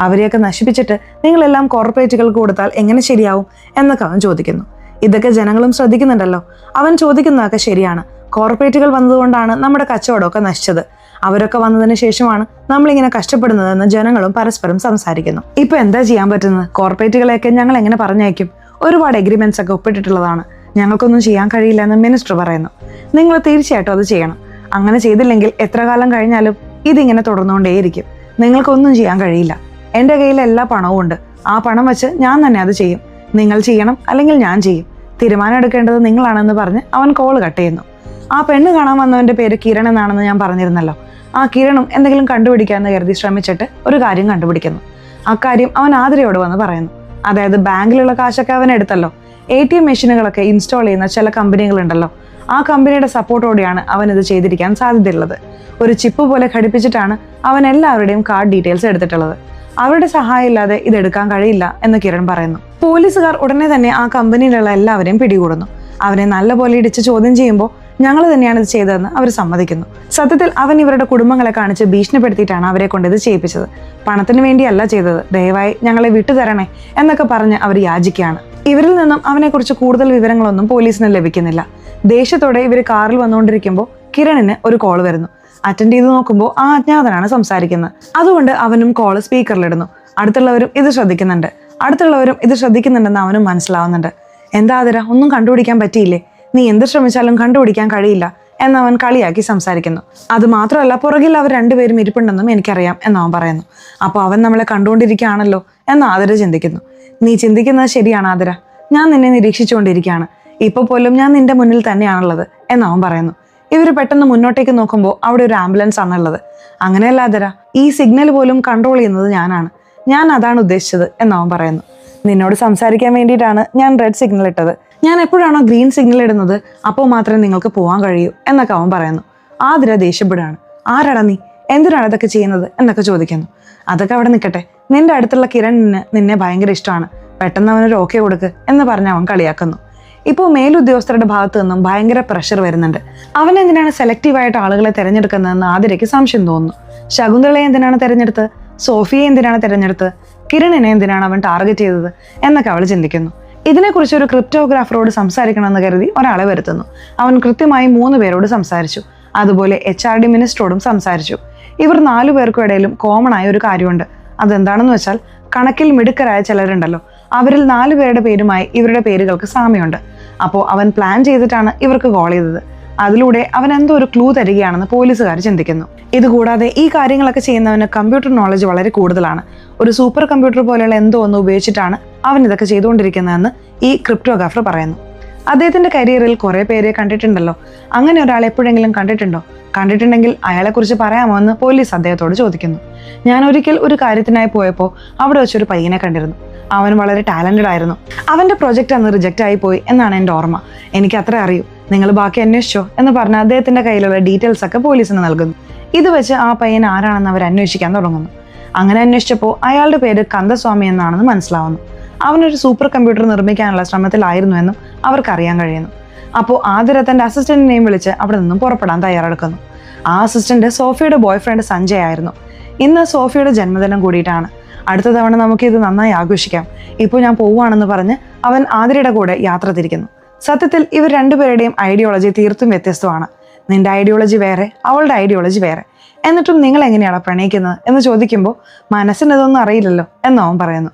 അവരെയൊക്കെ നശിപ്പിച്ചിട്ട് നിങ്ങളെല്ലാം കോർപ്പറേറ്റുകൾക്ക് കൊടുത്താൽ എങ്ങനെ ശരിയാവും എന്നൊക്കെ അവൻ ചോദിക്കുന്നു. ഇതൊക്കെ ജനങ്ങളും ശ്രദ്ധിക്കുന്നുണ്ടല്ലോ. അവൻ ചോദിക്കുന്നതൊക്കെ ശരിയാണ്. കോർപ്പറേറ്റുകൾ വന്നതുകൊണ്ടാണ് നമ്മുടെ കച്ചവടമൊക്കെ നശിച്ചത്. അവരൊക്കെ വന്നതിന് ശേഷമാണ് നമ്മളിങ്ങനെ കഷ്ടപ്പെടുന്നതെന്ന് ജനങ്ങളും പരസ്പരം സംസാരിക്കുന്നു. ഇപ്പൊ എന്താ ചെയ്യാൻ പറ്റുന്നത്? കോർപ്പറേറ്റുകളെയൊക്കെ ഞങ്ങൾ എങ്ങനെ പറഞ്ഞയക്കും? ഒരുപാട് എഗ്രിമെന്റ്സ് ഒക്കെ ഒപ്പിട്ടിട്ടുള്ളതാണ്, ഞങ്ങൾക്കൊന്നും ചെയ്യാൻ കഴിയില്ല എന്ന് മിനിസ്റ്റർ പറയുന്നു. നിങ്ങൾ തീർച്ചയായിട്ടും അത് ചെയ്യണം. അങ്ങനെ ചെയ്തില്ലെങ്കിൽ എത്ര കാലം കഴിഞ്ഞാലും ഇതിങ്ങനെ തുടർന്നുകൊണ്ടേയിരിക്കും. നിങ്ങൾക്കൊന്നും ചെയ്യാൻ കഴിയില്ല. എൻ്റെ കയ്യിൽ എല്ലാ പണവും ഉണ്ട്. ആ പണം വെച്ച് ഞാൻ തന്നെ അത് ചെയ്യും. നിങ്ങൾ ചെയ്യണം, അല്ലെങ്കിൽ ഞാൻ ചെയ്യും. തീരുമാനം എടുക്കേണ്ടത് നിങ്ങളാണെന്ന് പറഞ്ഞ് അവൻ കോള് കട്ട് ചെയ്യുന്നു. ആ പെണ്ണ് കാണാൻ വന്നവൻ്റെ പേര് കിരൺ എന്നാണെന്ന് ഞാൻ പറഞ്ഞിരുന്നല്ലോ. ആ കിരണും എന്തെങ്കിലും കണ്ടുപിടിക്കാമെന്ന് കരുതി ശ്രമിച്ചിട്ട് ഒരു കാര്യം കണ്ടുപിടിക്കുന്നു. അക്കാര്യം അവൻ ആതിരയോട് വന്ന് പറയുന്നു. അതായത് ബാങ്കിലുള്ള കാശൊക്കെ അവൻ എടുത്തല്ലോ. ATM മെഷീനുകളൊക്കെ ഇൻസ്റ്റാൾ ചെയ്യുന്ന ചില കമ്പനികളുണ്ടല്ലോ, ആ കമ്പനിയുടെ സപ്പോർട്ടോടെയാണ് അവൻ ഇത് ചെയ്തിരിക്കാൻ സാധ്യതയുള്ളത്. ഒരു ചിപ്പ് പോലെ ഘടിപ്പിച്ചിട്ടാണ് അവൻ എല്ലാവരുടെയും കാർഡ് ഡീറ്റെയിൽസ് എടുത്തിട്ടുള്ളത്. അവരുടെ സഹായം ഇല്ലാതെ ഇതെടുക്കാൻ കഴിയില്ല എന്ന് കിരൺ പറയുന്നു. പോലീസുകാർ ഉടനെ തന്നെ ആ കമ്പനിയിലുള്ള എല്ലാവരെയും പിടികൂടുന്നു. അവരെ നല്ലപോലെ ഇടിച്ച് ചോദ്യം ചെയ്യുമ്പോൾ ഞങ്ങൾ തന്നെയാണ് ഇത് ചെയ്തതെന്ന് അവർ സമ്മതിക്കുന്നു. സത്യത്തിൽ അവൻ ഇവരുടെ കുടുംബങ്ങളെ കാണിച്ച് ഭീഷണിപ്പെടുത്തിയിട്ടാണ് അവരെ കൊണ്ട് ഇത് ചെയ്യിപ്പിച്ചത്. പണത്തിന് വേണ്ടിയല്ല ചെയ്തത്, ദയവായി ഞങ്ങളെ വിട്ടുതരണേ എന്നൊക്കെ പറഞ്ഞ് അവർ യാചിക്കുകയാണ്. ഇവരിൽ നിന്നും അവനെക്കുറിച്ച് കൂടുതൽ വിവരങ്ങളൊന്നും പോലീസിന് ലഭിക്കുന്നില്ല. ദേഷ്യത്തോടെ ഇവർ കാറിൽ വന്നുകൊണ്ടിരിക്കുമ്പോൾ കിരണിന് ഒരു കോൾ വരുന്നു. അറ്റൻഡ് ചെയ്ത് നോക്കുമ്പോൾ ആ അജ്ഞാതനാണ് സംസാരിക്കുന്നത്. അതുകൊണ്ട് അവനും കോള് സ്പീക്കറിലിടുന്നു. അടുത്തുള്ളവരും ഇത് ശ്രദ്ധിക്കുന്നുണ്ടെന്ന് അവനും മനസ്സിലാവുന്നുണ്ട്. എന്താ ആതിര, ഒന്നും കണ്ടുപിടിക്കാൻ പറ്റിയില്ലേ? നീ എന്ത് ശ്രമിച്ചാലും കണ്ടുപിടിക്കാൻ കഴിയില്ല എന്നവൻ കളിയാക്കി സംസാരിക്കുന്നു. അത് മാത്രമല്ല, പുറകിൽ അവർ രണ്ടുപേരും ഇരിപ്പുണ്ടെന്നും എനിക്കറിയാം എന്നവൻ പറയുന്നു. അപ്പോൾ അവൻ നമ്മളെ കണ്ടുകൊണ്ടിരിക്കുകയാണല്ലോ എന്ന് ആതിര ചിന്തിക്കുന്നു. നീ ചിന്തിക്കുന്നത് ശരിയാണ് ആതിര, ഞാൻ നിന്നെ നിരീക്ഷിച്ചുകൊണ്ടിരിക്കുകയാണ്. ഇപ്പോൾ പോലും ഞാൻ നിന്റെ മുന്നിൽ തന്നെയാണുള്ളത് എന്നവൻ പറയുന്നു. ഇവർ പെട്ടെന്ന് മുന്നോട്ടേക്ക് നോക്കുമ്പോൾ അവിടെ ഒരു ആംബുലൻസ് ആണുള്ളത്. അങ്ങനെയല്ല ആതിര, ഈ സിഗ്നൽ പോലും കൺട്രോൾ ചെയ്യുന്നത് ഞാൻ അതാണ് ഉദ്ദേശിച്ചത് എന്നവൻ പറയുന്നു. നിന്നോട് സംസാരിക്കാൻ വേണ്ടിയിട്ടാണ് ഞാൻ റെഡ് സിഗ്നൽ ഇട്ടത്. ഞാൻ എപ്പോഴാണോ ഗ്രീൻ സിഗ്നൽ ഇടുന്നത് അപ്പോൾ മാത്രമേ നിങ്ങൾക്ക് പോകാൻ കഴിയൂ എന്നൊക്കെ അവൻ പറയുന്നു. ആതിര ദേഷ്യപ്പെടുകയാണ്. ആരാടാ നീ, എന്തിനാണ് ഇതൊക്കെ ചെയ്യുന്നത് എന്നൊക്കെ ചോദിക്കുന്നു. അതൊക്കെ അവിടെ നിൽക്കട്ടെ, നിന്റെ അടുത്തുള്ള കിരണിന് നിന്നെ ഭയങ്കര ഇഷ്ടമാണ്, പെട്ടെന്ന് അവനൊരു ഓക്കെ കൊടുക്ക് എന്ന് പറഞ്ഞ് അവൻ കളിയാക്കുന്നു. ഇപ്പോൾ മേലുദ്യോഗസ്ഥരുടെ ഭാഗത്തു നിന്നും ഭയങ്കര പ്രഷർ വരുന്നുണ്ട്. അവൻ എന്തിനാണ് സെലക്റ്റീവായിട്ട് ആളുകളെ തിരഞ്ഞെടുക്കുന്നതെന്ന് ആതിരയ്ക്ക് സംശയം തോന്നുന്നു. ശകുന്തളയെ എന്തിനാണ് തിരഞ്ഞെടുത്തത്? സോഫിയെ എന്തിനാണ് തിരഞ്ഞെടുത്തത്? കിരണിനെ എന്തിനാണ് അവൻ ടാർഗറ്റ് ചെയ്തത് എന്നൊക്കെ അവൾ ചിന്തിക്കുന്നു. ഇതിനെക്കുറിച്ച് ഒരു ക്രിപ്റ്റോഗ്രാഫറോട് സംസാരിക്കണമെന്ന് കരുതി ഒരാളെ വരുത്തുന്നു. അവൻ കൃത്യമായി 3 പേരോട് സംസാരിച്ചു. അതുപോലെ HRD മിനിസ്റ്ററോടും സംസാരിച്ചു. ഇവർ 4 പേർക്കും ഇടയിലും കോമൺ ആയ ഒരു കാര്യമുണ്ട്. അതെന്താണെന്ന് വെച്ചാൽ, കണക്കിൽ മിടുക്കരായ ചിലരുണ്ടല്ലോ, അവരിൽ 4 പേരുടെ പേരുമായി ഇവരുടെ പേരുകൾക്ക് സാമ്യമുണ്ട്. അപ്പോൾ അവൻ പ്ലാൻ ചെയ്തിട്ടാണ് ഇവർക്ക് കോൾ ചെയ്തത്. അതിലൂടെ അവൻ എന്തോ ഒരു ക്ലൂ തരികയാണെന്ന് പോലീസുകാർ ചിന്തിക്കുന്നു. ഇതുകൂടാതെ ഈ കാര്യങ്ങളൊക്കെ ചെയ്യുന്നവന് കമ്പ്യൂട്ടർ നോളജ് വളരെ കൂടുതലാണ്. ഒരു സൂപ്പർ കമ്പ്യൂട്ടർ പോലെയുള്ള എന്തോ ഒന്ന് ഉപയോഗിച്ചിട്ടാണ് അവൻ ഇതൊക്കെ ചെയ്തുകൊണ്ടിരിക്കുന്നതെന്ന് ഈ ക്രിപ്റ്റോഗ്രാഫർ പറയുന്നു. അദ്ദേഹത്തിന്റെ കരിയറിൽ കുറെ പേരെ കണ്ടിട്ടുണ്ടല്ലോ, അങ്ങനെ ഒരാൾ എപ്പോഴെങ്കിലും കണ്ടിട്ടുണ്ടോ? കണ്ടിട്ടുണ്ടെങ്കിൽ അയാളെക്കുറിച്ച് പറയാമോ എന്ന് പോലീസ് അദ്ദേഹത്തോട് ചോദിക്കുന്നു. ഞാൻ ഒരിക്കൽ ഒരു കാര്യത്തിനായി പോയപ്പോൾ അവിടെ വെച്ചൊരു പയ്യനെ കണ്ടിരുന്നു. അവൻ വളരെ ടാലന്റഡ് ആയിരുന്നു. അവന്റെ പ്രൊജക്റ്റ് അന്ന് റിജക്റ്റ് ആയി പോയി എന്നാണ് എൻ്റെ ഓർമ്മ. എനിക്ക് അത്ര അറിയൂ, നിങ്ങൾ ബാക്കി അന്വേഷിച്ചോ എന്ന് പറഞ്ഞ് അദ്ദേഹത്തിന്റെ കയ്യിലുള്ള ഡീറ്റെയിൽസ് ഒക്കെ പോലീസിന് നൽകുന്നു. ഇത് വെച്ച് ആ പയ്യൻ ആരാണെന്ന് അവർ അന്വേഷിക്കാൻ തുടങ്ങുന്നു. അങ്ങനെ അന്വേഷിച്ചപ്പോൾ അയാളുടെ പേര് കന്ദസ്വാമി എന്നാണെന്ന് മനസ്സിലാവുന്നു. അവനൊരു സൂപ്പർ കമ്പ്യൂട്ടർ നിർമ്മിക്കാനുള്ള ശ്രമത്തിലായിരുന്നു എന്നും അവർക്കറിയാൻ കഴിയുന്നു. അപ്പോൾ ആതിര തന്റെ അസിസ്റ്റന്റിനെയും വിളിച്ച് അവിടെ നിന്നും പുറപ്പെടാൻ തയ്യാറെടുക്കുന്നു. ആ അസിസ്റ്റന്റ് സോഫിയുടെ ബോയ് ഫ്രണ്ട് സഞ്ജയ് ആയിരുന്നു. ഇന്ന് സോഫിയുടെ ജന്മദിനം കൂടിയിട്ടാണ്. അടുത്ത തവണ നമുക്ക് ഇത് നന്നായി ആഘോഷിക്കാം, ഇപ്പോൾ ഞാൻ പോവുകയാണെന്ന് പറഞ്ഞ് അവൻ ആതിരയുടെ കൂടെ യാത്ര തിരിക്കുന്നു. സത്യത്തിൽ ഇവർ രണ്ടുപേരുടെയും ഐഡിയോളജി തീർത്തും വ്യത്യസ്തമാണ്. നിന്റെ ഐഡിയോളജി വേറെ, അവളുടെ ഐഡിയോളജി വേറെ. എന്നിട്ടും നിങ്ങൾ എങ്ങനെയാണ് പ്രണയിക്കുന്നത് എന്ന് ചോദിക്കുമ്പോൾ മനസ്സിന് ഇതൊന്നും അറിയില്ലല്ലോ എന്ന് അവൻ പറയുന്നു.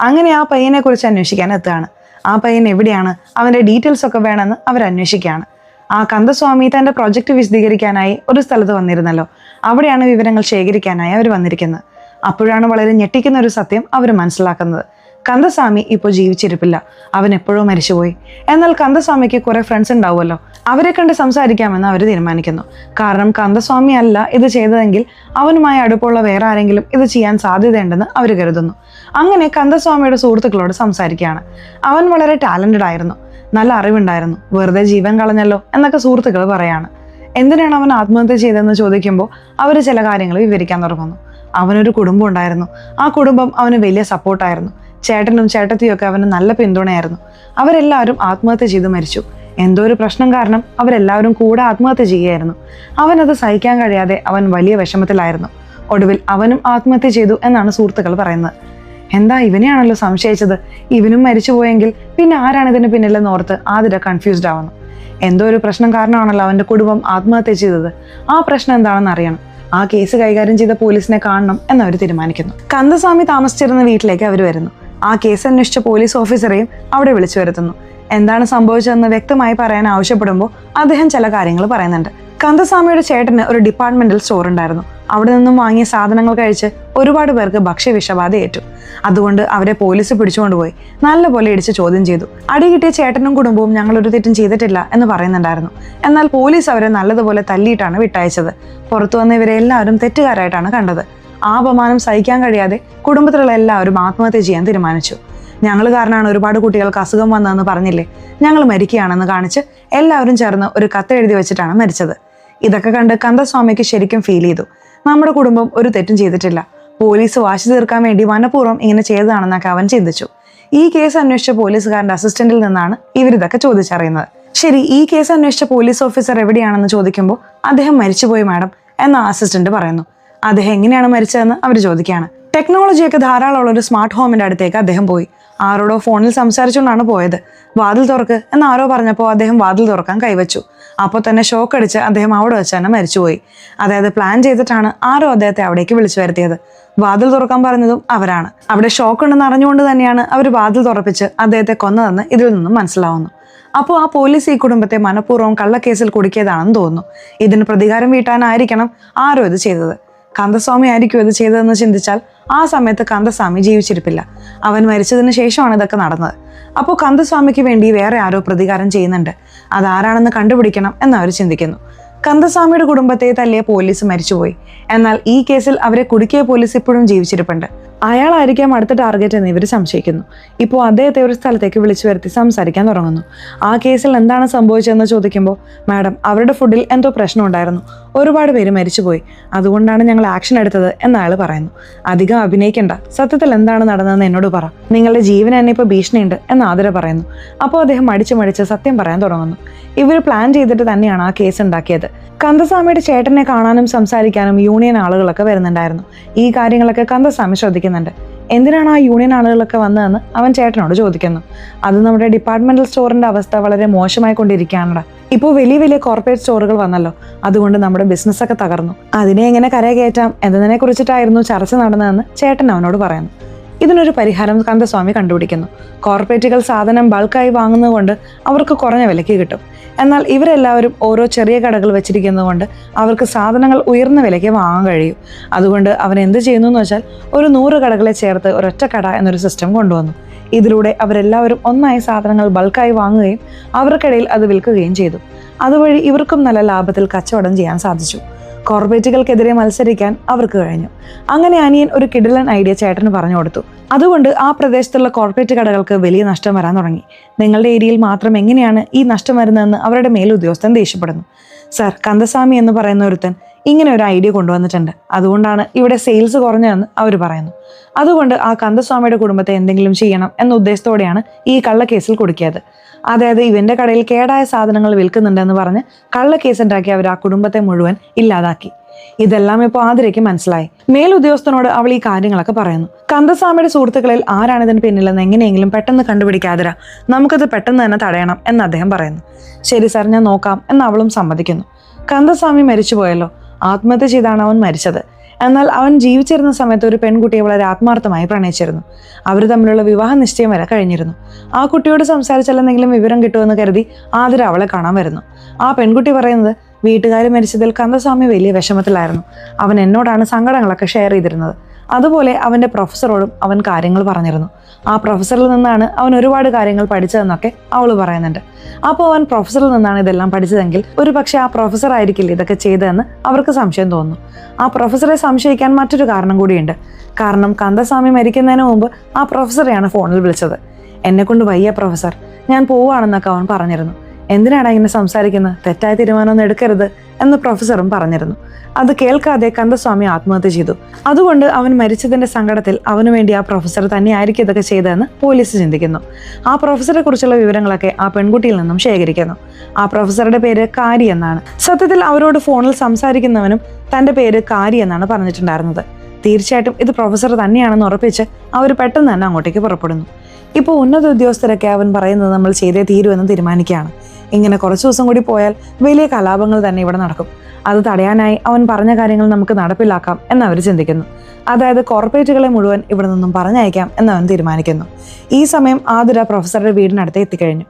അങ്ങനെ ആ പയ്യനെ കുറിച്ച് അന്വേഷിക്കാൻ എത്തുകയാണ്. ആ പയ്യൻ എവിടെയാണ്, അവന്റെ ഡീറ്റെയിൽസ് ഒക്കെ വേണമെന്ന് അവർ അന്വേഷിക്കുകയാണ്. ആ കന്ദസ്വാമി തന്റെ പ്രൊജക്ട് വിശദീകരിക്കാനായി ഒരു സ്ഥലത്ത് വന്നിരുന്നല്ലോ, അവിടെയാണ് വിവരങ്ങൾ ശേഖരിക്കാനായി അവർ വന്നിരിക്കുന്നത്. അപ്പോഴാണ് വളരെ ഞെട്ടിക്കുന്ന ഒരു സത്യം അവർ മനസ്സിലാക്കുന്നത്. കന്ദസ്വാമി ഇപ്പോൾ ജീവിച്ചിരിപ്പില്ല, അവൻ എപ്പോഴോ മരിച്ചുപോയി. എന്നാൽ കന്ദസ്വാമിക്ക് കുറെ ഫ്രണ്ട്സ് ഉണ്ടാവുമല്ലോ, അവരെ കണ്ട് സംസാരിക്കാമെന്ന് അവർ തീരുമാനിക്കുന്നു. കാരണം കന്ദസ്വാമി അല്ല ഇത് ചെയ്തതെങ്കിൽ അവനുമായി അടുപ്പമുള്ള വേറെ ആരെങ്കിലും ഇത് ചെയ്യാൻ സാധ്യതയുണ്ടെന്ന് അവർ കരുതുന്നു. അങ്ങനെ കന്ദസ്വാമിയുടെ സുഹൃത്തുക്കളോട് സംസാരിക്കുകയാണ്. അവൻ വളരെ ടാലന്റഡ് ആയിരുന്നു, നല്ല അറിവുണ്ടായിരുന്നു, വെറുതെ ജീവൻ കളഞ്ഞല്ലോ എന്നൊക്കെ സുഹൃത്തുക്കൾ പറയാണ്. എന്തിനാണ് അവൻ ആത്മഹത്യ ചെയ്തതെന്ന് ചോദിക്കുമ്പോൾ അവർ ചില കാര്യങ്ങൾ വിവരിക്കാൻ തുടങ്ങുന്നു. അവനൊരു കുടുംബം ഉണ്ടായിരുന്നു. ആ കുടുംബം അവന് വലിയ സപ്പോർട്ടായിരുന്നു. ചേട്ടനും ചേട്ടത്തിയും ഒക്കെ അവന് നല്ല പിന്തുണയായിരുന്നു. അവരെല്ലാവരും ആത്മഹത്യ ചെയ്തു മരിച്ചു. എന്തോ ഒരു പ്രശ്നം കാരണം അവരെല്ലാവരും കൂടെ ആത്മഹത്യ ചെയ്യുകയായിരുന്നു. അവനത് സഹിക്കാൻ കഴിയാതെ അവൻ വലിയ വിഷമത്തിലായിരുന്നു. ഒടുവിൽ അവനും ആത്മഹത്യ ചെയ്തു എന്നാണ് സുഹൃത്തുക്കൾ പറയുന്നത്. എന്താ, ഇവനെയാണല്ലോ സംശയിച്ചത്, ഇവനും മരിച്ചു പോയെങ്കിൽ പിന്നെ ആരാണ് ഇതിന് പിന്നിലെന്ന് ഓർത്ത് ആതിര കൺഫ്യൂസ്ഡ് ആവുന്നു. എന്തോ ഒരു പ്രശ്നം കാരണമാണല്ലോ അവന്റെ കുടുംബം ആത്മഹത്യ ചെയ്തത്. ആ പ്രശ്നം എന്താണെന്ന് അറിയണം. ആ കേസ് കൈകാര്യം ചെയ്ത പോലീസിനെ കാണണം എന്നവർ തീരുമാനിക്കുന്നു. കന്ദസ്വാമി താമസിച്ചിരുന്ന വീട്ടിലേക്ക് അവർ വരുന്നു. ആ കേസ് അന്വേഷിച്ച പോലീസ് ഓഫീസറെയും അവിടെ വിളിച്ചു വരുത്തുന്നു. എന്താണ് സംഭവിച്ചതെന്ന് വ്യക്തമായി പറയാൻ ആവശ്യപ്പെടുമ്പോൾ അദ്ദേഹം ചില കാര്യങ്ങൾ പറയുന്നുണ്ട്. കന്ദസ്വാമിയുടെ ചേട്ടന് ഒരു ഡിപ്പാർട്ട്മെന്റൽ സ്റ്റോർ ഉണ്ടായിരുന്നു. അവിടെ നിന്നും വാങ്ങിയ സാധനങ്ങൾ കഴിച്ച് ഒരുപാട് പേർക്ക് ഭക്ഷ്യവിഷബാധ ഏറ്റു. അതുകൊണ്ട് അവരെ പോലീസ് പിടിച്ചുകൊണ്ടുപോയി നല്ലപോലെ ഇടിച്ച് ചോദ്യം ചെയ്തു. അടി കിട്ടിയ ചേട്ടനും കുടുംബവും ഞങ്ങളൊരു തെറ്റും ചെയ്തിട്ടില്ല എന്ന് പറയുന്നുണ്ടായിരുന്നു. എന്നാൽ പോലീസ് അവരെ നല്ലതുപോലെ തല്ലിയിട്ടാണ് വിട്ടയച്ചത്. പുറത്തു വന്ന ഇവരെ എല്ലാവരും തെറ്റുകാരായിട്ടാണ് കണ്ടത്. ആ അപമാനം സഹിക്കാൻ കഴിയാതെ കുടുംബത്തിലുള്ള എല്ലാവരും ആത്മഹത്യ ചെയ്യാൻ തീരുമാനിച്ചു. ഞങ്ങൾ കാരണമാണ് ഒരുപാട് കുട്ടികൾക്ക് അസുഖം വന്നതെന്ന് പറഞ്ഞില്ലേ, ഞങ്ങൾ മരിക്കുകയാണെന്ന് കാണിച്ച് എല്ലാവരും ചേർന്ന് ഒരു കത്ത് എഴുതി വെച്ചിട്ടാണ് മരിച്ചത്. ഇതൊക്കെ കണ്ട് കന്ദസ്വാമിക്ക് ശരിക്കും ഫീൽ ചെയ്തു. നമ്മുടെ കുടുംബം ഒരു തെറ്റും ചെയ്തിട്ടില്ല, പോലീസ് വാശി തീർക്കാൻ വേണ്ടി മനഃപൂർവ്വം ഇങ്ങനെ ചെയ്തതാണെന്നൊക്കെ അവൻ ചിന്തിച്ചു. ഈ കേസ് അന്വേഷിച്ച പോലീസുകാരന്റെ അസിസ്റ്റന്റിൽ നിന്നാണ് ഇവരിതൊക്കെ ചോദിച്ചറിയുന്നത്. ശരി, ഈ കേസ് അന്വേഷിച്ച പോലീസ് ഓഫീസർ എവിടെയാണെന്ന് ചോദിക്കുമ്പോൾ അദ്ദേഹം മരിച്ചുപോയി മാഡം എന്ന അസിസ്റ്റന്റ് പറയുന്നു. അദ്ദേഹം എങ്ങനെയാണ് മരിച്ചതെന്ന് അവർ ചോദിക്കുകയാണ്. ടെക്നോളജിയൊക്കെ ധാരാളമുള്ള ഒരു സ്മാർട്ട് ഹോമിന്റെ അടുത്തേക്ക് അദ്ദേഹം പോയി. ആരോടോ ഫോണിൽ സംസാരിച്ചുകൊണ്ടാണ് പോയത്. വാതിൽ തുറക്ക് എന്ന് ആരോ പറഞ്ഞപ്പോൾ അദ്ദേഹം വാതിൽ തുറക്കാൻ കൈവച്ചു. അപ്പോൾ തന്നെ ഷോക്ക് അടിച്ച് അദ്ദേഹം അവിടെ വെച്ച് തന്നെ മരിച്ചുപോയി. അതായത് പ്ലാൻ ചെയ്തിട്ടാണ് ആരോ അദ്ദേഹത്തെ അവിടേക്ക് വിളിച്ചു വരുത്തിയത്. വാതിൽ തുറക്കാൻ പറഞ്ഞതും അവരാണ്. അവിടെ ഷോക്ക് ഉണ്ടെന്ന് അറിഞ്ഞുകൊണ്ട് തന്നെയാണ് അവർ വാതിൽ തുറപ്പിച്ച് അദ്ദേഹത്തെ കൊന്നതെന്ന് ഇതിൽ നിന്നും മനസ്സിലാവുന്നു. അപ്പോൾ ആ പോലീസ് ഈ കുടുംബത്തെ മനഃപൂർവ്വം കള്ളക്കേസിൽ കുടുക്കിയതാണെന്ന് തോന്നുന്നു. ഇതിന് പ്രതികാരം വീട്ടാനായിരിക്കണം ആരോ ഇത് ചെയ്തത്. കന്ദസ്വാമി ആയിരിക്കും ഇത് ചെയ്തതെന്ന് ചിന്തിച്ചാൽ ആ സമയത്ത് കന്ദസ്വാമി ജീവിച്ചിരിപ്പില്ല. അവൻ മരിച്ചതിന് ശേഷമാണ് ഇതൊക്കെ നടന്നത്. അപ്പോൾ കന്ദസ്വാമിക്ക് വേണ്ടി വേറെ ആരോ പ്രതികാരം ചെയ്യുന്നുണ്ട്. അതാരാണെന്ന് കണ്ടുപിടിക്കണം എന്നവർ ചിന്തിക്കുന്നു. കന്ദസ്വാമിയുടെ കുടുംബത്തെ തല്ലിയ പോലീസ് മരിച്ചുപോയി. എന്നാൽ ഈ കേസിൽ അവരെ കുടുക്കിയ പോലീസ് ഇപ്പോഴും ജീവിച്ചിരിപ്പുണ്ട്. അയാളായിരിക്കാം അടുത്ത ടാർഗറ്റ് എന്ന് ഇവർ സംശയിക്കുന്നു. ഇപ്പോൾ അദ്ദേഹത്തെ ഒരു സ്ഥലത്തേക്ക് വിളിച്ചു വരുത്തി സംസാരിക്കാൻ തുടങ്ങുന്നു. ആ കേസിൽ എന്താണ് സംഭവിച്ചതെന്ന് ചോദിക്കുമ്പോൾ, മാഡം, അവരുടെ ഫുഡിൽ എന്തോ പ്രശ്നം ഉണ്ടായിരുന്നു, ഒരുപാട് പേര് മരിച്ചുപോയി, അതുകൊണ്ടാണ് ഞങ്ങൾ ആക്ഷൻ എടുത്തത് എന്ന് അയാൾ പറയുന്നു. അധികം അഭിനയിക്കണ്ട, സത്യത്തിൽ എന്താണ് നടന്നതെന്ന് എന്നോട് പറ, നിങ്ങളുടെ ജീവൻ എന്നെ ഇപ്പോൾ ഭീഷണിയുണ്ട് എന്ന് ആതിര പറയുന്നു. അപ്പോൾ അദ്ദേഹം മടിച്ച് സത്യം പറയാൻ തുടങ്ങുന്നു. ഇവർ പ്ലാൻ ചെയ്തിട്ട് തന്നെയാണ് ആ കേസ് ഉണ്ടാക്കിയത്. കന്ദസ്വാമിയുടെ ചേട്ടനെ കാണാനും സംസാരിക്കാനും യൂണിയൻ ആളുകളൊക്കെ വരുന്നുണ്ടായിരുന്നു. ഈ കാര്യങ്ങളൊക്കെ കന്ദസ്വാമി ശ്രദ്ധിക്കുന്നുണ്ട്. എന്തിനാണ് ആ യൂണിയൻ ആളുകളൊക്കെ വന്നതെന്ന് അവൻ ചേട്ടനോട് ചോദിക്കുന്നു. അത് നമ്മുടെ ഡിപ്പാർട്ട്മെന്റൽ സ്റ്റോറിന്റെ അവസ്ഥ വളരെ മോശമായി കൊണ്ടിരിക്കുകയാണടാ. ഇപ്പോൾ വലിയ വലിയ കോർപ്പറേറ്റ് സ്റ്റോറുകൾ വന്നല്ലോ, അതുകൊണ്ട് നമ്മുടെ ബിസിനസ്സൊക്കെ തകർന്നു. അതിനെ എങ്ങനെ കരകയറ്റാം എന്നതിനെ കുറിച്ചിട്ടായിരുന്നു ചർച്ച നടന്നതെന്ന് ചേട്ടൻ അവനോട് പറയുന്നു. ഇതിനൊരു പരിഹാരം കന്ദസ്വാമി കണ്ടുപിടിക്കുന്നു. കോർപ്പറേറ്റുകൾ സാധനം ബൾക്കായി വാങ്ങുന്നതുകൊണ്ട് അവർക്ക് കുറഞ്ഞ വിലയ്ക്ക് കിട്ടും. എന്നാൽ ഇവരെല്ലാവരും ഓരോ ചെറിയ കടകൾ വെച്ചിരിക്കുന്നതുകൊണ്ട് അവർക്ക് സാധനങ്ങൾ ഉയർന്ന വിലയ്ക്ക് വാങ്ങാൻ കഴിയും. അതുകൊണ്ട് അവൻ എന്ത് ചെയ്യുന്നു എന്ന് വെച്ചാൽ ഒരു 100 കടകളെ ചേർത്ത് ഒരൊറ്റ കട എന്നൊരു സിസ്റ്റം കൊണ്ടുവന്നു. ഇതിലൂടെ അവരെല്ലാവരും ഒന്നായി സാധനങ്ങൾ ബൾക്കായി വാങ്ങുകയും അവർക്കിടയിൽ അത് വിൽക്കുകയും ചെയ്തു. അതുവഴി ഇവർക്കും നല്ല ലാഭത്തിൽ കച്ചവടം ചെയ്യാൻ സാധിച്ചു. കോർപ്പറേറ്റുകൾക്കെതിരെ മത്സരിക്കാൻ അവർക്ക് കഴിഞ്ഞു. അങ്ങനെ അനിയൻ ഒരു കിടിലൻ ഐഡിയ ചേട്ടന് പറഞ്ഞു കൊടുത്തു. അതുകൊണ്ട് ആ പ്രദേശത്തുള്ള കോർപ്പറേറ്റ് കടകൾക്ക് വലിയ നഷ്ടം വരാൻ തുടങ്ങി. നിങ്ങളുടെ ഏരിയയിൽ മാത്രം എങ്ങനെയാണ് ഈ നഷ്ടം വരുന്നതെന്ന് അവരുടെ മേലുദ്യോഗസ്ഥൻ ദേഷ്യപ്പെടുന്നു. സർ, കന്ദസ്വാമി എന്ന് പറയുന്ന ഒരുത്തൻ ഇങ്ങനെ ഒരു ഐഡിയ കൊണ്ടുവന്നിട്ടുണ്ട്. അതുകൊണ്ടാണ് ഇവിടെ സെയിൽസ് കുറഞ്ഞതെന്ന് അവർ പറയുന്നു. അതുകൊണ്ട് ആ കന്ദസ്വാമിയുടെ കുടുംബത്തെ എന്തെങ്കിലും ചെയ്യണം എന്ന ഉദ്ദേശത്തോടെയാണ് ഈ കള്ളക്കേസിൽ കുടുക്കിയത്. അതായത് ഇവന്റെ കടയിൽ കേടായ സാധനങ്ങൾ വിൽക്കുന്നുണ്ടെന്ന് പറഞ്ഞ് കള്ളക്കേസുണ്ടാക്കി അവർ ആ കുടുംബത്തെ മുഴുവൻ ഇല്ലാതാക്കി. ഇതെല്ലാം ഇപ്പോൾ ആതിരയ്ക്ക് മനസ്സിലായി. മേലുദ്യോഗസ്ഥനോട് അവൾ ഈ കാര്യങ്ങളൊക്കെ പറയുന്നു. കന്ദസ്വാമിയുടെ സുഹൃത്തുക്കളിൽ ആരാണ് ഇതിന് പിന്നിലെന്ന് എങ്ങനെയെങ്കിലും പെട്ടെന്ന് കണ്ടുപിടിക്കാതിര, നമുക്കത് പെട്ടെന്ന് തന്നെ തടയണം എന്ന് അദ്ദേഹം പറയുന്നു. ശരി സാർ, ഞാൻ നോക്കാം എന്ന് അവളും സമ്മതിക്കുന്നു. കന്ദസ്വാമി മരിച്ചുപോയല്ലോ, ആത്മഹത്യ ചെയ്താണ് അവൻ മരിച്ചത്. എന്നാൽ അവൻ ജീവിച്ചിരുന്ന സമയത്ത് ഒരു പെൺകുട്ടിയെ വളരെ ആത്മാർത്ഥമായി പ്രണയിച്ചിരുന്നു. അവർ തമ്മിലുള്ള വിവാഹ നിശ്ചയം വരെ കഴിഞ്ഞിരുന്നു. ആ കുട്ടിയോട് സംസാരിച്ചാൽ എന്തെങ്കിലും വിവരം കിട്ടുമെന്ന് കരുതി ആതിര അവളെ കാണാൻ വരുന്നു. ആ പെൺകുട്ടി പറയുന്നത് വീട്ടുകാർ മരിച്ചതിൽ കന്ദസ്വാമി വലിയ വിഷമത്തിലായിരുന്നു. അവൻ എന്നോടാണ് സങ്കടങ്ങളൊക്കെ ഷെയർ ചെയ്തിരുന്നത്. അതുപോലെ അവൻ്റെ പ്രൊഫസറോടും അവൻ കാര്യങ്ങൾ പറഞ്ഞിരുന്നു. ആ പ്രൊഫസറിൽ നിന്നാണ് അവൻ ഒരുപാട് കാര്യങ്ങൾ പഠിച്ചതെന്നൊക്കെ അവൾ പറയുന്നുണ്ട്. അപ്പോൾ അവൻ പ്രൊഫസറിൽ നിന്നാണ് ഇതെല്ലാം പഠിച്ചതെങ്കിൽ ഒരു പക്ഷേ ആ പ്രൊഫസർ ആയിരിക്കില്ല ഇതൊക്കെ ചെയ്തതെന്ന് അവർക്ക് സംശയം തോന്നുന്നു. ആ പ്രൊഫസറെ സംശയിക്കാൻ മറ്റൊരു കാരണം കൂടിയുണ്ട്. കാരണം കന്ദസ്വാമി മരിക്കുന്നതിന് മുമ്പ് ആ പ്രൊഫസറെയാണ് ഫോണിൽ വിളിച്ചത്. എന്നെക്കൊണ്ട് വയ്യ പ്രൊഫസർ, ഞാൻ പോവുകയാണെന്നൊക്കെ അവൻ പറഞ്ഞിരുന്നു. എന്തിനാണ് ഇങ്ങനെ സംസാരിക്കുന്നത്, തെറ്റായ തീരുമാനമൊന്നും എടുക്കരുത് എന്ന് പ്രൊഫസറും പറഞ്ഞിരുന്നു. അത് കേൾക്കാതെ കന്ദസ്വാമി ആത്മഹത്യ ചെയ്തു. അതുകൊണ്ട് അവൻ മരിച്ചതിന്റെ സങ്കടത്തിൽ അവനു വേണ്ടി ആ പ്രൊഫസർ തന്നെയായിരിക്കും ഇതൊക്കെ ചെയ്തതെന്ന് പോലീസ് ചിന്തിക്കുന്നു. ആ പ്രൊഫസറെ കുറിച്ചുള്ള വിവരങ്ങളൊക്കെ ആ പെൺകുട്ടിയിൽ നിന്നും ശേഖരിക്കുന്നു. ആ പ്രൊഫസറുടെ പേര് കാരി എന്നാണ്. സത്യത്തിൽ അവരോട് ഫോണിൽ സംസാരിക്കുന്നവനും തന്റെ പേര് കാരി എന്നാണ് പറഞ്ഞിട്ടുണ്ടായിരുന്നത്. തീർച്ചയായിട്ടും ഇത് പ്രൊഫസർ തന്നെയാണെന്ന് ഉറപ്പിച്ച് അവർ പെട്ടെന്ന് തന്നെ അങ്ങോട്ടേക്ക് പുറപ്പെടുന്നു. ഇപ്പോൾ ഉന്നത ഉദ്യോഗസ്ഥരൊക്കെ അവൻ പറയുന്നത് നമ്മൾ ചെയ്തേ തീരുമെന്ന് തീരുമാനിക്കുകയാണ്. ഇങ്ങനെ കുറച്ച് ദിവസം കൂടി പോയാൽ വലിയ കലാപങ്ങൾ തന്നെ ഇവിടെ നടക്കും. അത് തടയാനായി അവൻ പറഞ്ഞ കാര്യങ്ങൾ നമുക്ക് നടപ്പിലാക്കാം എന്നവർ ചിന്തിക്കുന്നു. അതായത് കോർപ്പറേറ്റുകളെ മുഴുവൻ ഇവിടെ നിന്നും പറഞ്ഞയക്കാം എന്നവൻ തീരുമാനിക്കുന്നു. ഈ സമയം ആതിര പ്രൊഫസറുടെ വീടിനടുത്ത് എത്തിക്കഴിഞ്ഞു.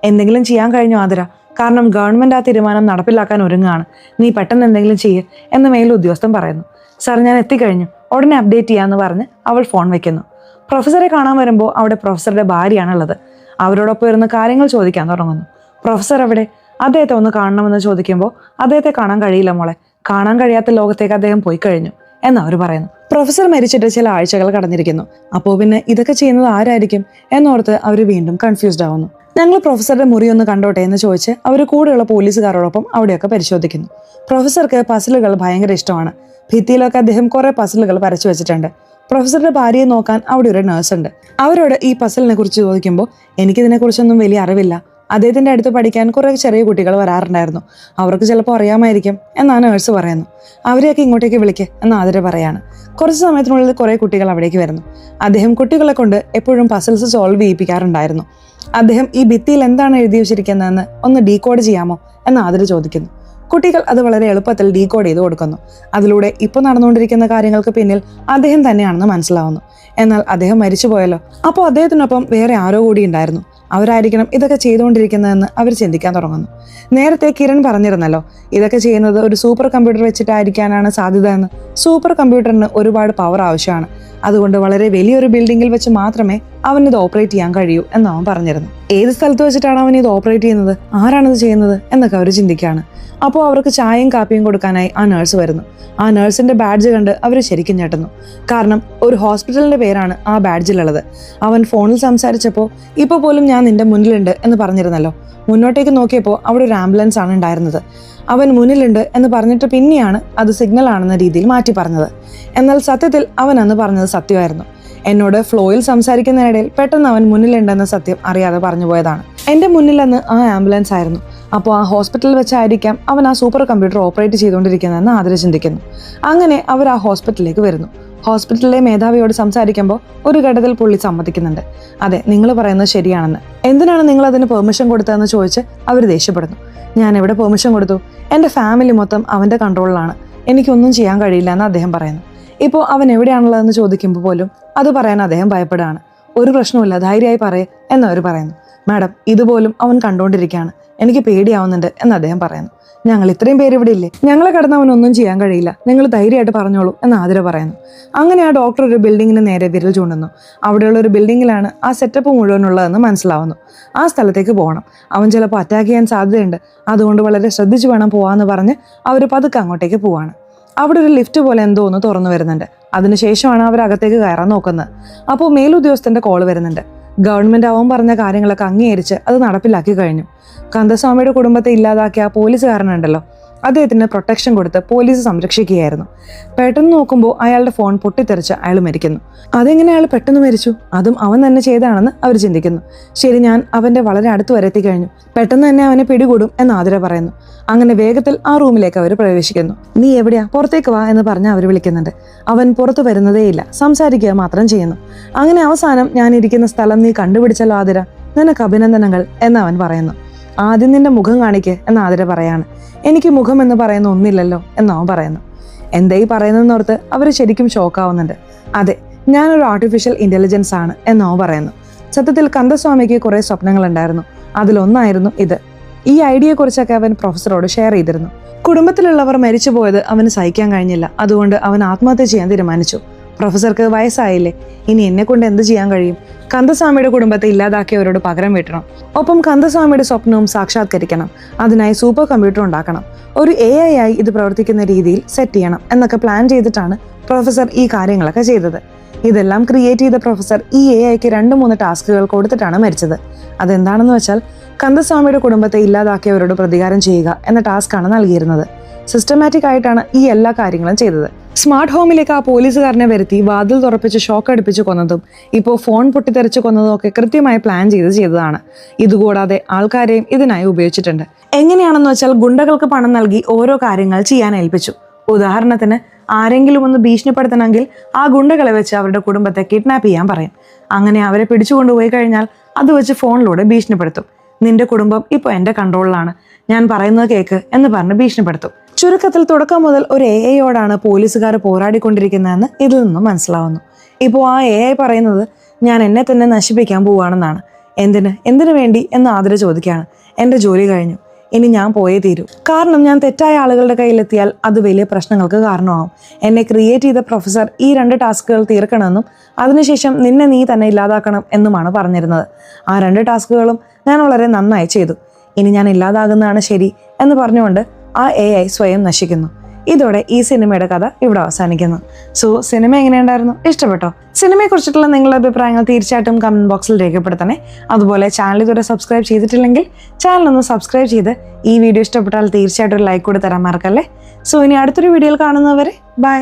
എന്തെങ്കിലും ചെയ്യാൻ കഴിഞ്ഞു ആതിര? കാരണം ഗവൺമെന്റ് ആ തീരുമാനം നടപ്പിലാക്കാൻ ഒരുങ്ങുകയാണ്. നീ പെട്ടെന്ന് എന്തെങ്കിലും ചെയ്യ് എന്ന് മേലുദ്യോഗസ്ഥൻ പറയുന്നു. സാർ, ഞാൻ എത്തിക്കഴിഞ്ഞു, ഉടനെ അപ്ഡേറ്റ് ചെയ്യാമെന്ന് പറഞ്ഞ് അവൾ ഫോൺ വെക്കുന്നു. പ്രൊഫസറെ കാണാൻ വരുമ്പോൾ അവിടെ പ്രൊഫസറുടെ ഭാര്യയാണുള്ളത്. അവരോടൊപ്പം ഇരുന്ന് കാര്യങ്ങൾ ചോദിക്കാൻ തുടങ്ങുന്നു. പ്രൊഫസർ എവിടെ? അദ്ദേഹത്തെ ഒന്ന് കാണണമെന്ന് ചോദിക്കുമ്പോൾ അദ്ദേഹത്തെ കാണാൻ കഴിയില്ല മോളെ, കാണാൻ കഴിയാത്ത ലോകത്തേക്ക് അദ്ദേഹം പോയി കഴിഞ്ഞു എന്ന് അവർ പറയുന്നു. പ്രൊഫസർ മരിച്ചിട്ട് ചില ആഴ്ചകൾ കടന്നിരിക്കുന്നു. അപ്പോൾ പിന്നെ ഇതൊക്കെ ചെയ്യുന്നത് ആരായിരിക്കും എന്നോർത്ത് അവർ വീണ്ടും കൺഫ്യൂസ്ഡ് ആവുന്നു. ഞങ്ങൾ പ്രൊഫസറുടെ മുറി ഒന്ന് കണ്ടോട്ടെ എന്ന് ചോദിച്ച് അവർ കൂടെയുള്ള പോലീസുകാരോടൊപ്പം അവിടെയൊക്കെ പരിശോധിക്കുന്നു. പ്രൊഫസർക്ക് പസിലുകൾ ഭയങ്കര ഇഷ്ടമാണ്. ഭിത്തിയിലൊക്കെ അദ്ദേഹം കുറെ പസിലുകൾ വരച്ചു വെച്ചിട്ടുണ്ട്. പ്രൊഫസറുടെ ഭാര്യയെ നോക്കാൻ അവിടെ ഒരു നേഴ്സ് ഉണ്ട്. അവരോട് ഈ പസിലിനെ കുറിച്ച് ചോദിക്കുമ്പോൾ എനിക്കിതിനെക്കുറിച്ചൊന്നും വലിയ അറിവില്ല, അദ്ദേഹത്തിൻ്റെ അടുത്ത് പഠിക്കാൻ കുറേ ചെറിയ കുട്ടികൾ വരാറുണ്ടായിരുന്നു, അവർക്ക് ചിലപ്പോൾ അറിയാമായിരിക്കും എന്നാണ് നേഴ്സ് പറയുന്നു. അവരെയൊക്കെ ഇങ്ങോട്ടേക്ക് വിളിക്ക് എന്ന് ആതിര പറയാണ്. കുറച്ച് സമയത്തിനുള്ളിൽ കുറേ കുട്ടികൾ അവിടേക്ക് വരുന്നു. അദ്ദേഹം കുട്ടികളെ കൊണ്ട് എപ്പോഴും പസിൽസ് സോൾവ് ചെയ്യിപ്പിക്കാറുണ്ടായിരുന്നു. അദ്ദേഹം ഈ ഭിത്തിയിൽ എന്താണ് എഴുതി വെച്ചിരിക്കുന്നതെന്ന് ഒന്ന് ഡീകോഡ് ചെയ്യാമോ എന്ന് ആതിര ചോദിക്കുന്നു. കുട്ടികൾ അത് വളരെ എളുപ്പത്തിൽ ഡീകോഡ് ചെയ്ത് കൊടുക്കുന്നു. അതിലൂടെ ഇപ്പോൾ നടന്നുകൊണ്ടിരിക്കുന്ന കാര്യങ്ങൾക്ക് പിന്നിൽ അദ്ദേഹം തന്നെയാണെന്ന് മനസ്സിലാവുന്നു. എന്നാൽ അദ്ദേഹം മരിച്ചുപോയല്ലോ, അപ്പോൾ അദ്ദേഹത്തിനൊപ്പം വേറെ ആരോ കൂടി ഉണ്ടായിരുന്നു. അവരായിരിക്കണം ഇതൊക്കെ ചെയ്തുകൊണ്ടിരിക്കുന്നതെന്ന് അവർ ചിന്തിക്കാൻ തുടങ്ങുന്നു. നേരത്തെ കിരൺ പറഞ്ഞിരുന്നല്ലോ ഇതൊക്കെ ചെയ്യുന്നത് ഒരു സൂപ്പർ കമ്പ്യൂട്ടർ വെച്ചിട്ടായിരിക്കാനാണ് സാധ്യത എന്ന്. സൂപ്പർ കമ്പ്യൂട്ടറിന് ഒരുപാട് പവർ ആവശ്യമാണ്. അതുകൊണ്ട് വളരെ വലിയൊരു ബിൽഡിങ്ങിൽ വെച്ച് മാത്രമേ അവന് ഇത് ഓപ്പറേറ്റ് ചെയ്യാൻ കഴിയൂ എന്ന് അവൻ പറഞ്ഞിരുന്നു. ഏത് സ്ഥലത്ത് വെച്ചിട്ടാണ് അവൻ ഇത് ഓപ്പറേറ്റ് ചെയ്യുന്നത്, ആരാണിത് ചെയ്യുന്നത് എന്നൊക്കെ അവർ ചിന്തിക്കുകയാണ്. അപ്പോൾ അവർക്ക് ചായയും കാപ്പിയും കൊടുക്കാനായി ആ നേഴ്സ് വരുന്നു. ആ നേഴ്സിന്റെ ബാഡ്ജ് കണ്ട് അവർ ശരിക്കും ഞെട്ടുന്നു. കാരണം ഒരു ഹോസ്പിറ്റലിന്റെ പേരാണ് ആ ബാഡ്ജിലുള്ളത്. അവൻ ഫോണിൽ സംസാരിച്ചപ്പോൾ ഇപ്പോൾ പോലും ഞാൻ നിന്റെ മുന്നിലുണ്ട് എന്ന് പറഞ്ഞിരുന്നല്ലോ. മുന്നോട്ടേക്ക് നോക്കിയപ്പോൾ അവിടെ ഒരു ആംബുലൻസ് ആണ് ഉണ്ടായിരുന്നത്. അവൻ മുന്നിലുണ്ട് എന്ന് പറഞ്ഞിട്ട് പിന്നെയാണ് അത് സിഗ്നൽ ആണെന്ന രീതിയിൽ മാറ്റി പറഞ്ഞത്. എന്നാൽ സത്യത്തിൽ അവൻ അന്ന് പറഞ്ഞത് സത്യമായിരുന്നു. എന്നോട് ഫ്ലോയിൽ സംസാരിക്കുന്നതിനിടയിൽ പെട്ടെന്ന് അവൻ മുന്നിലുണ്ടെന്ന സത്യം അറിയാതെ പറഞ്ഞു പോയതാണ്. എൻ്റെ മുന്നിലെന്ന് ആ ആംബുലൻസ് ആയിരുന്നു. അപ്പോൾ ആ ഹോസ്പിറ്റലിൽ വെച്ചായിരിക്കാം അവൻ ആ സൂപ്പർ കമ്പ്യൂട്ടർ ഓപ്പറേറ്റ് ചെയ്തുകൊണ്ടിരിക്കുന്നതെന്ന് ആതിര ചിന്തിക്കുന്നു. അങ്ങനെ അവർ ആ ഹോസ്പിറ്റലിലേക്ക് വരുന്നു. ഹോസ്പിറ്റലിലെ മേധാവിയോട് സംസാരിക്കുമ്പോൾ ഒരു ഘട്ടത്തിൽ പുള്ളി സമ്മതിക്കുന്നുണ്ട്. അതെ, നിങ്ങൾ പറയുന്നത് ശരിയാണെന്ന്. എന്തിനാണ് നിങ്ങൾ അതിന് പെർമിഷൻ കൊടുത്തതെന്ന് ചോദിച്ച് അവർ ദേഷ്യപ്പെടുന്നു. ഞാൻ എവിടെ പെർമിഷൻ കൊടുത്തു? എൻ്റെ ഫാമിലി മൊത്തം അവൻ്റെ കൺട്രോളിലാണ്, എനിക്കൊന്നും ചെയ്യാൻ കഴിയില്ല എന്ന് അദ്ദേഹം പറയുന്നു. ഇപ്പോൾ അവൻ എവിടെയാണുള്ളതെന്ന് ചോദിക്കുമ്പോൾ പോലും അത് പറയാൻ അദ്ദേഹം ഭയപ്പെടുകയാണ്. ഒരു പ്രശ്നവുമില്ല, ധൈര്യമായി പറയേ എന്നവർ പറയുന്നു. മാഡം ഇതുപോലും അവൻ കണ്ടുകൊണ്ടിരിക്കുകയാണ്, എനിക്ക് പേടിയാവുന്നുണ്ട് എന്ന് അദ്ദേഹം പറയുന്നു. ഞങ്ങൾ ഇത്രയും പേര് ഇവിടെ ഇല്ലേ, ഞങ്ങളെ കടന്ന് അവനൊന്നും ചെയ്യാൻ കഴിയില്ല, നിങ്ങൾ ധൈര്യമായിട്ട് പറഞ്ഞോളൂ എന്ന് ആതിര പറയുന്നു. അങ്ങനെ ആ ഡോക്ടർ ഒരു ബിൽഡിങ്ങിന് നേരെ വിരൽ ചൂണ്ടുന്നു. അവിടെയുള്ള ഒരു ബിൽഡിങ്ങിലാണ് ആ സെറ്റപ്പ് മുഴുവനുള്ളതെന്ന് മനസ്സിലാവുന്നു. ആ സ്ഥലത്തേക്ക് പോകണം, അവൻ ചിലപ്പോൾ അറ്റാക്ക് ചെയ്യാൻ സാധ്യതയുണ്ട്, അതുകൊണ്ട് വളരെ ശ്രദ്ധിച്ചു വേണം പോവാന്ന് പറഞ്ഞ് അവർ പതുക്കെ അങ്ങോട്ടേക്ക് പോവാണ്. അവിടെ ഒരു ലിഫ്റ്റ് പോലെ എന്തോ ഒന്ന് തുറന്നു വരുന്നുണ്ട്. അതിനുശേഷമാണ് അവർ അകത്തേക്ക് കയറാൻ നോക്കുന്നത്. അപ്പോൾ മേലുദ്യോഗസ്ഥന്റെ കോൾ വരുന്നുണ്ട്. ഗവൺമെന്റ് അവൻ പറഞ്ഞ കാര്യങ്ങളൊക്കെ അംഗീകരിച്ച് അത് നടപ്പിലാക്കി കഴിഞ്ഞു. കന്ദസ്വാമിയുടെ കുടുംബത്തെ ഇല്ലാതാക്കിയ ആ പോലീസുകാരനുണ്ടല്ലോ, അദ്ദേഹത്തിന് പ്രൊട്ടക്ഷൻ കൊടുത്ത് പോലീസ് സംരക്ഷിക്കുകയായിരുന്നു. പെട്ടെന്ന് നോക്കുമ്പോൾ അയാളുടെ ഫോൺ പൊട്ടിത്തെറിച്ച് അയാൾ മരിക്കുന്നു. അതെങ്ങനെ അയാൾ പെട്ടെന്ന് മരിച്ചു? അതും അവൻ തന്നെ ചെയ്താണെന്ന് അവർ ചിന്തിക്കുന്നു. ശരി, ഞാൻ അവന്റെ വളരെ അടുത്ത് വരെ എത്തിക്കഴിഞ്ഞു, പെട്ടെന്ന് തന്നെ അവനെ പിടികൂടും എന്ന് ആതിര പറയുന്നു. അങ്ങനെ വേഗത്തിൽ ആ റൂമിലേക്ക് അവർ പ്രവേശിക്കുന്നു. നീ എവിടെയാ, പുറത്തേക്ക് വാ എന്ന് പറഞ്ഞ് അവർ വിളിക്കുന്നുണ്ട്. അവൻ പുറത്തു വരുന്നതേയില്ല, സംസാരിക്കുക മാത്രം ചെയ്യുന്നു. അങ്ങനെ അവസാനം ഞാൻ ഇരിക്കുന്ന സ്ഥലം നീ കണ്ടുപിടിച്ചല്ലോ ആതിര, നിനക്ക് അഭിനന്ദനങ്ങൾ എന്ന് അവൻ പറയുന്നു. ആദ്യം നിന്റെ മുഖം കാണിക്ക് എന്ന് ആതിര പറയാണ്. എനിക്ക് മുഖം എന്ന് പറയുന്ന ഒന്നില്ലല്ലോ എന്ന് അവൻ പറയുന്നു. എന്തായി പറയുന്നതെന്നോർത്ത് അവർ ശരിക്കും ഷോക്കാവുന്നുണ്ട്. അതെ, ഞാനൊരു ആർട്ടിഫിഷ്യൽ ഇന്റലിജൻസ് ആണ് എന്ന് അവൻ പറയുന്നു. സത്യത്തിൽ കന്ദസ്വാമിക്ക് കുറെ സ്വപ്നങ്ങളുണ്ടായിരുന്നു, അതിലൊന്നായിരുന്നു ഇത്. ഈ ഐഡിയയെക്കുറിച്ചൊക്കെ അവൻ പ്രൊഫസറോട് ഷെയർ ചെയ്തിരുന്നു. കുടുംബത്തിലുള്ളവർ മരിച്ചു പോയത് അവന് സഹിക്കാൻ കഴിഞ്ഞില്ല, അതുകൊണ്ട് അവൻ ആത്മഹത്യ ചെയ്യാൻ തീരുമാനിച്ചു. പ്രൊഫസർക്ക് വയസ്സായില്ലേ, ഇനി എന്നെ കൊണ്ട് എന്ത് ചെയ്യാൻ കഴിയും? കന്ദസ്വാമിയുടെ കുടുംബത്തെ ഇല്ലാതാക്കിയവരോട് പകരം വീട്ടണം, ഒപ്പം കന്ദസ്വാമിയുടെ സ്വപ്നവും സാക്ഷാത്കരിക്കണം. അതിനായി സൂപ്പർ കമ്പ്യൂട്ടർ ഉണ്ടാക്കണം, ഒരു AI ആയി ഇത് പ്രവർത്തിക്കുന്ന രീതിയിൽ സെറ്റ് ചെയ്യണം എന്നൊക്കെ പ്ലാൻ ചെയ്തിട്ടാണ് പ്രൊഫസർ ഈ കാര്യങ്ങളൊക്കെ ചെയ്തത്. ഇതെല്ലാം ക്രിയേറ്റ് ചെയ്ത പ്രൊഫസർ ഈ AIക്ക് 2-3 ടാസ്കുകൾ കൊടുത്തിട്ടാണ് മരിച്ചത്. അതെന്താണെന്ന് വെച്ചാൽ കന്ദസ്വാമിയുടെ കുടുംബത്തെ ഇല്ലാതാക്കിയവരോട് പ്രതികാരം ചെയ്യുക എന്ന ടാസ്ക്കാണ് നൽകിയിരുന്നത്. സിസ്റ്റമാറ്റിക് ആയിട്ടാണ് ഈ എല്ലാ കാര്യങ്ങളും ചെയ്തത്. സ്മാർട്ട് ഹോമിലേക്ക് ആ പോലീസുകാരനെ വരുത്തി വാതിൽ തുറപ്പിച്ച് ഷോക്ക് അടുപ്പിച്ച് കൊന്നതും ഇപ്പോൾ ഫോൺ പൊട്ടിത്തെറിച്ച് കൊന്നതും ഒക്കെ കൃത്യമായി പ്ലാൻ ചെയ്തതാണ്. ഇതുകൂടാതെ ആൾക്കാരെയും ഇതിനായി ഉപയോഗിച്ചിട്ടുണ്ട്. എങ്ങനെയാണെന്ന് വെച്ചാൽ ഗുണ്ടകൾക്ക് പണം നൽകി ഓരോ കാര്യങ്ങൾ ചെയ്യാൻ ഏൽപ്പിച്ചു. ഉദാഹരണത്തിന് ആരെങ്കിലും ഒന്ന് ഭീഷണിപ്പെടുത്തണമെങ്കിൽ ആ ഗുണ്ടകളെ വെച്ച് അവരുടെ കുടുംബത്തെ കിഡ്നാപ്പ് ചെയ്യാൻ പറയും. അങ്ങനെ അവരെ പിടിച്ചുകൊണ്ടുപോയി കഴിഞ്ഞാൽ അത് വെച്ച് ഫോണിലൂടെ ഭീഷണിപ്പെടുത്തും. നിന്റെ കുടുംബം ഇപ്പോൾ എൻ്റെ കൺട്രോളിലാണ്, ഞാൻ പറയുന്നത് കേൾക്ക് എന്ന് പറഞ്ഞ് ഭീഷണിപ്പെടുത്തും. ചുരുക്കത്തിൽ തുടക്കം മുതൽ ഒരു AIയോടാണ് പോലീസുകാർ പോരാടിക്കൊണ്ടിരിക്കുന്നതെന്ന് ഇതിൽ നിന്നും മനസ്സിലാവുന്നു. ഇപ്പോൾ ആ AI പറയുന്നത് ഞാൻ എന്നെ തന്നെ നശിപ്പിക്കാൻ പോവുകയാണെന്നാണ്. എന്തിനു വേണ്ടി എന്ന് ആതിര ചോദിക്കുകയാണ്. എൻ്റെ ജോലി കഴിഞ്ഞു, ഇനി ഞാൻ പോയേ തീരൂ. കാരണം ഞാൻ തെറ്റായ ആളുകളുടെ കയ്യിലെത്തിയാൽ അത് വലിയ പ്രശ്നങ്ങൾക്ക് കാരണമാവും. എന്നെ ക്രിയേറ്റ് ചെയ്ത പ്രൊഫസർ ഈ 2 ടാസ്കുകൾ തീർക്കണമെന്നും അതിനുശേഷം നിന്നെ നീ തന്നെ ഇല്ലാതാക്കണം എന്നുമാണ് പറഞ്ഞിരുന്നത്. ആ 2 ടാസ്കുകളും ഞാൻ വളരെ നന്നായി ചെയ്തു. ഇനി ഞാൻ ഇല്ലാതാകുന്നതാണ് ശരി എന്ന് പറഞ്ഞുകൊണ്ട് ആ AI സ്വയം നശിക്കുന്നു. ഇതോടെ ഈ സിനിമയുടെ കഥ ഇവിടെ അവസാനിക്കുന്നു. സോ സിനിമ എങ്ങനെയുണ്ടായിരുന്നു? ഇഷ്ടപ്പെട്ടോ? സിനിമയെക്കുറിച്ചിട്ടുള്ള നിങ്ങളുടെ അഭിപ്രായങ്ങൾ തീർച്ചയായിട്ടും കമന്റ് ബോക്സിൽ രേഖപ്പെടുത്തണേ. അതുപോലെ ചാനൽ ഇതുവരെ സബ്സ്ക്രൈബ് ചെയ്തിട്ടില്ലെങ്കിൽ ചാനൽ ഒന്ന് സബ്സ്ക്രൈബ് ചെയ്ത് ഈ വീഡിയോ ഇഷ്ടപ്പെട്ടാൽ തീർച്ചയായിട്ടും ഒരു ലൈക്ക് കൂടി തരാൻ മറക്കല്ലേ. സോ ഇനി അടുത്തൊരു വീഡിയോയിൽ കാണുന്നവരെ ബൈ.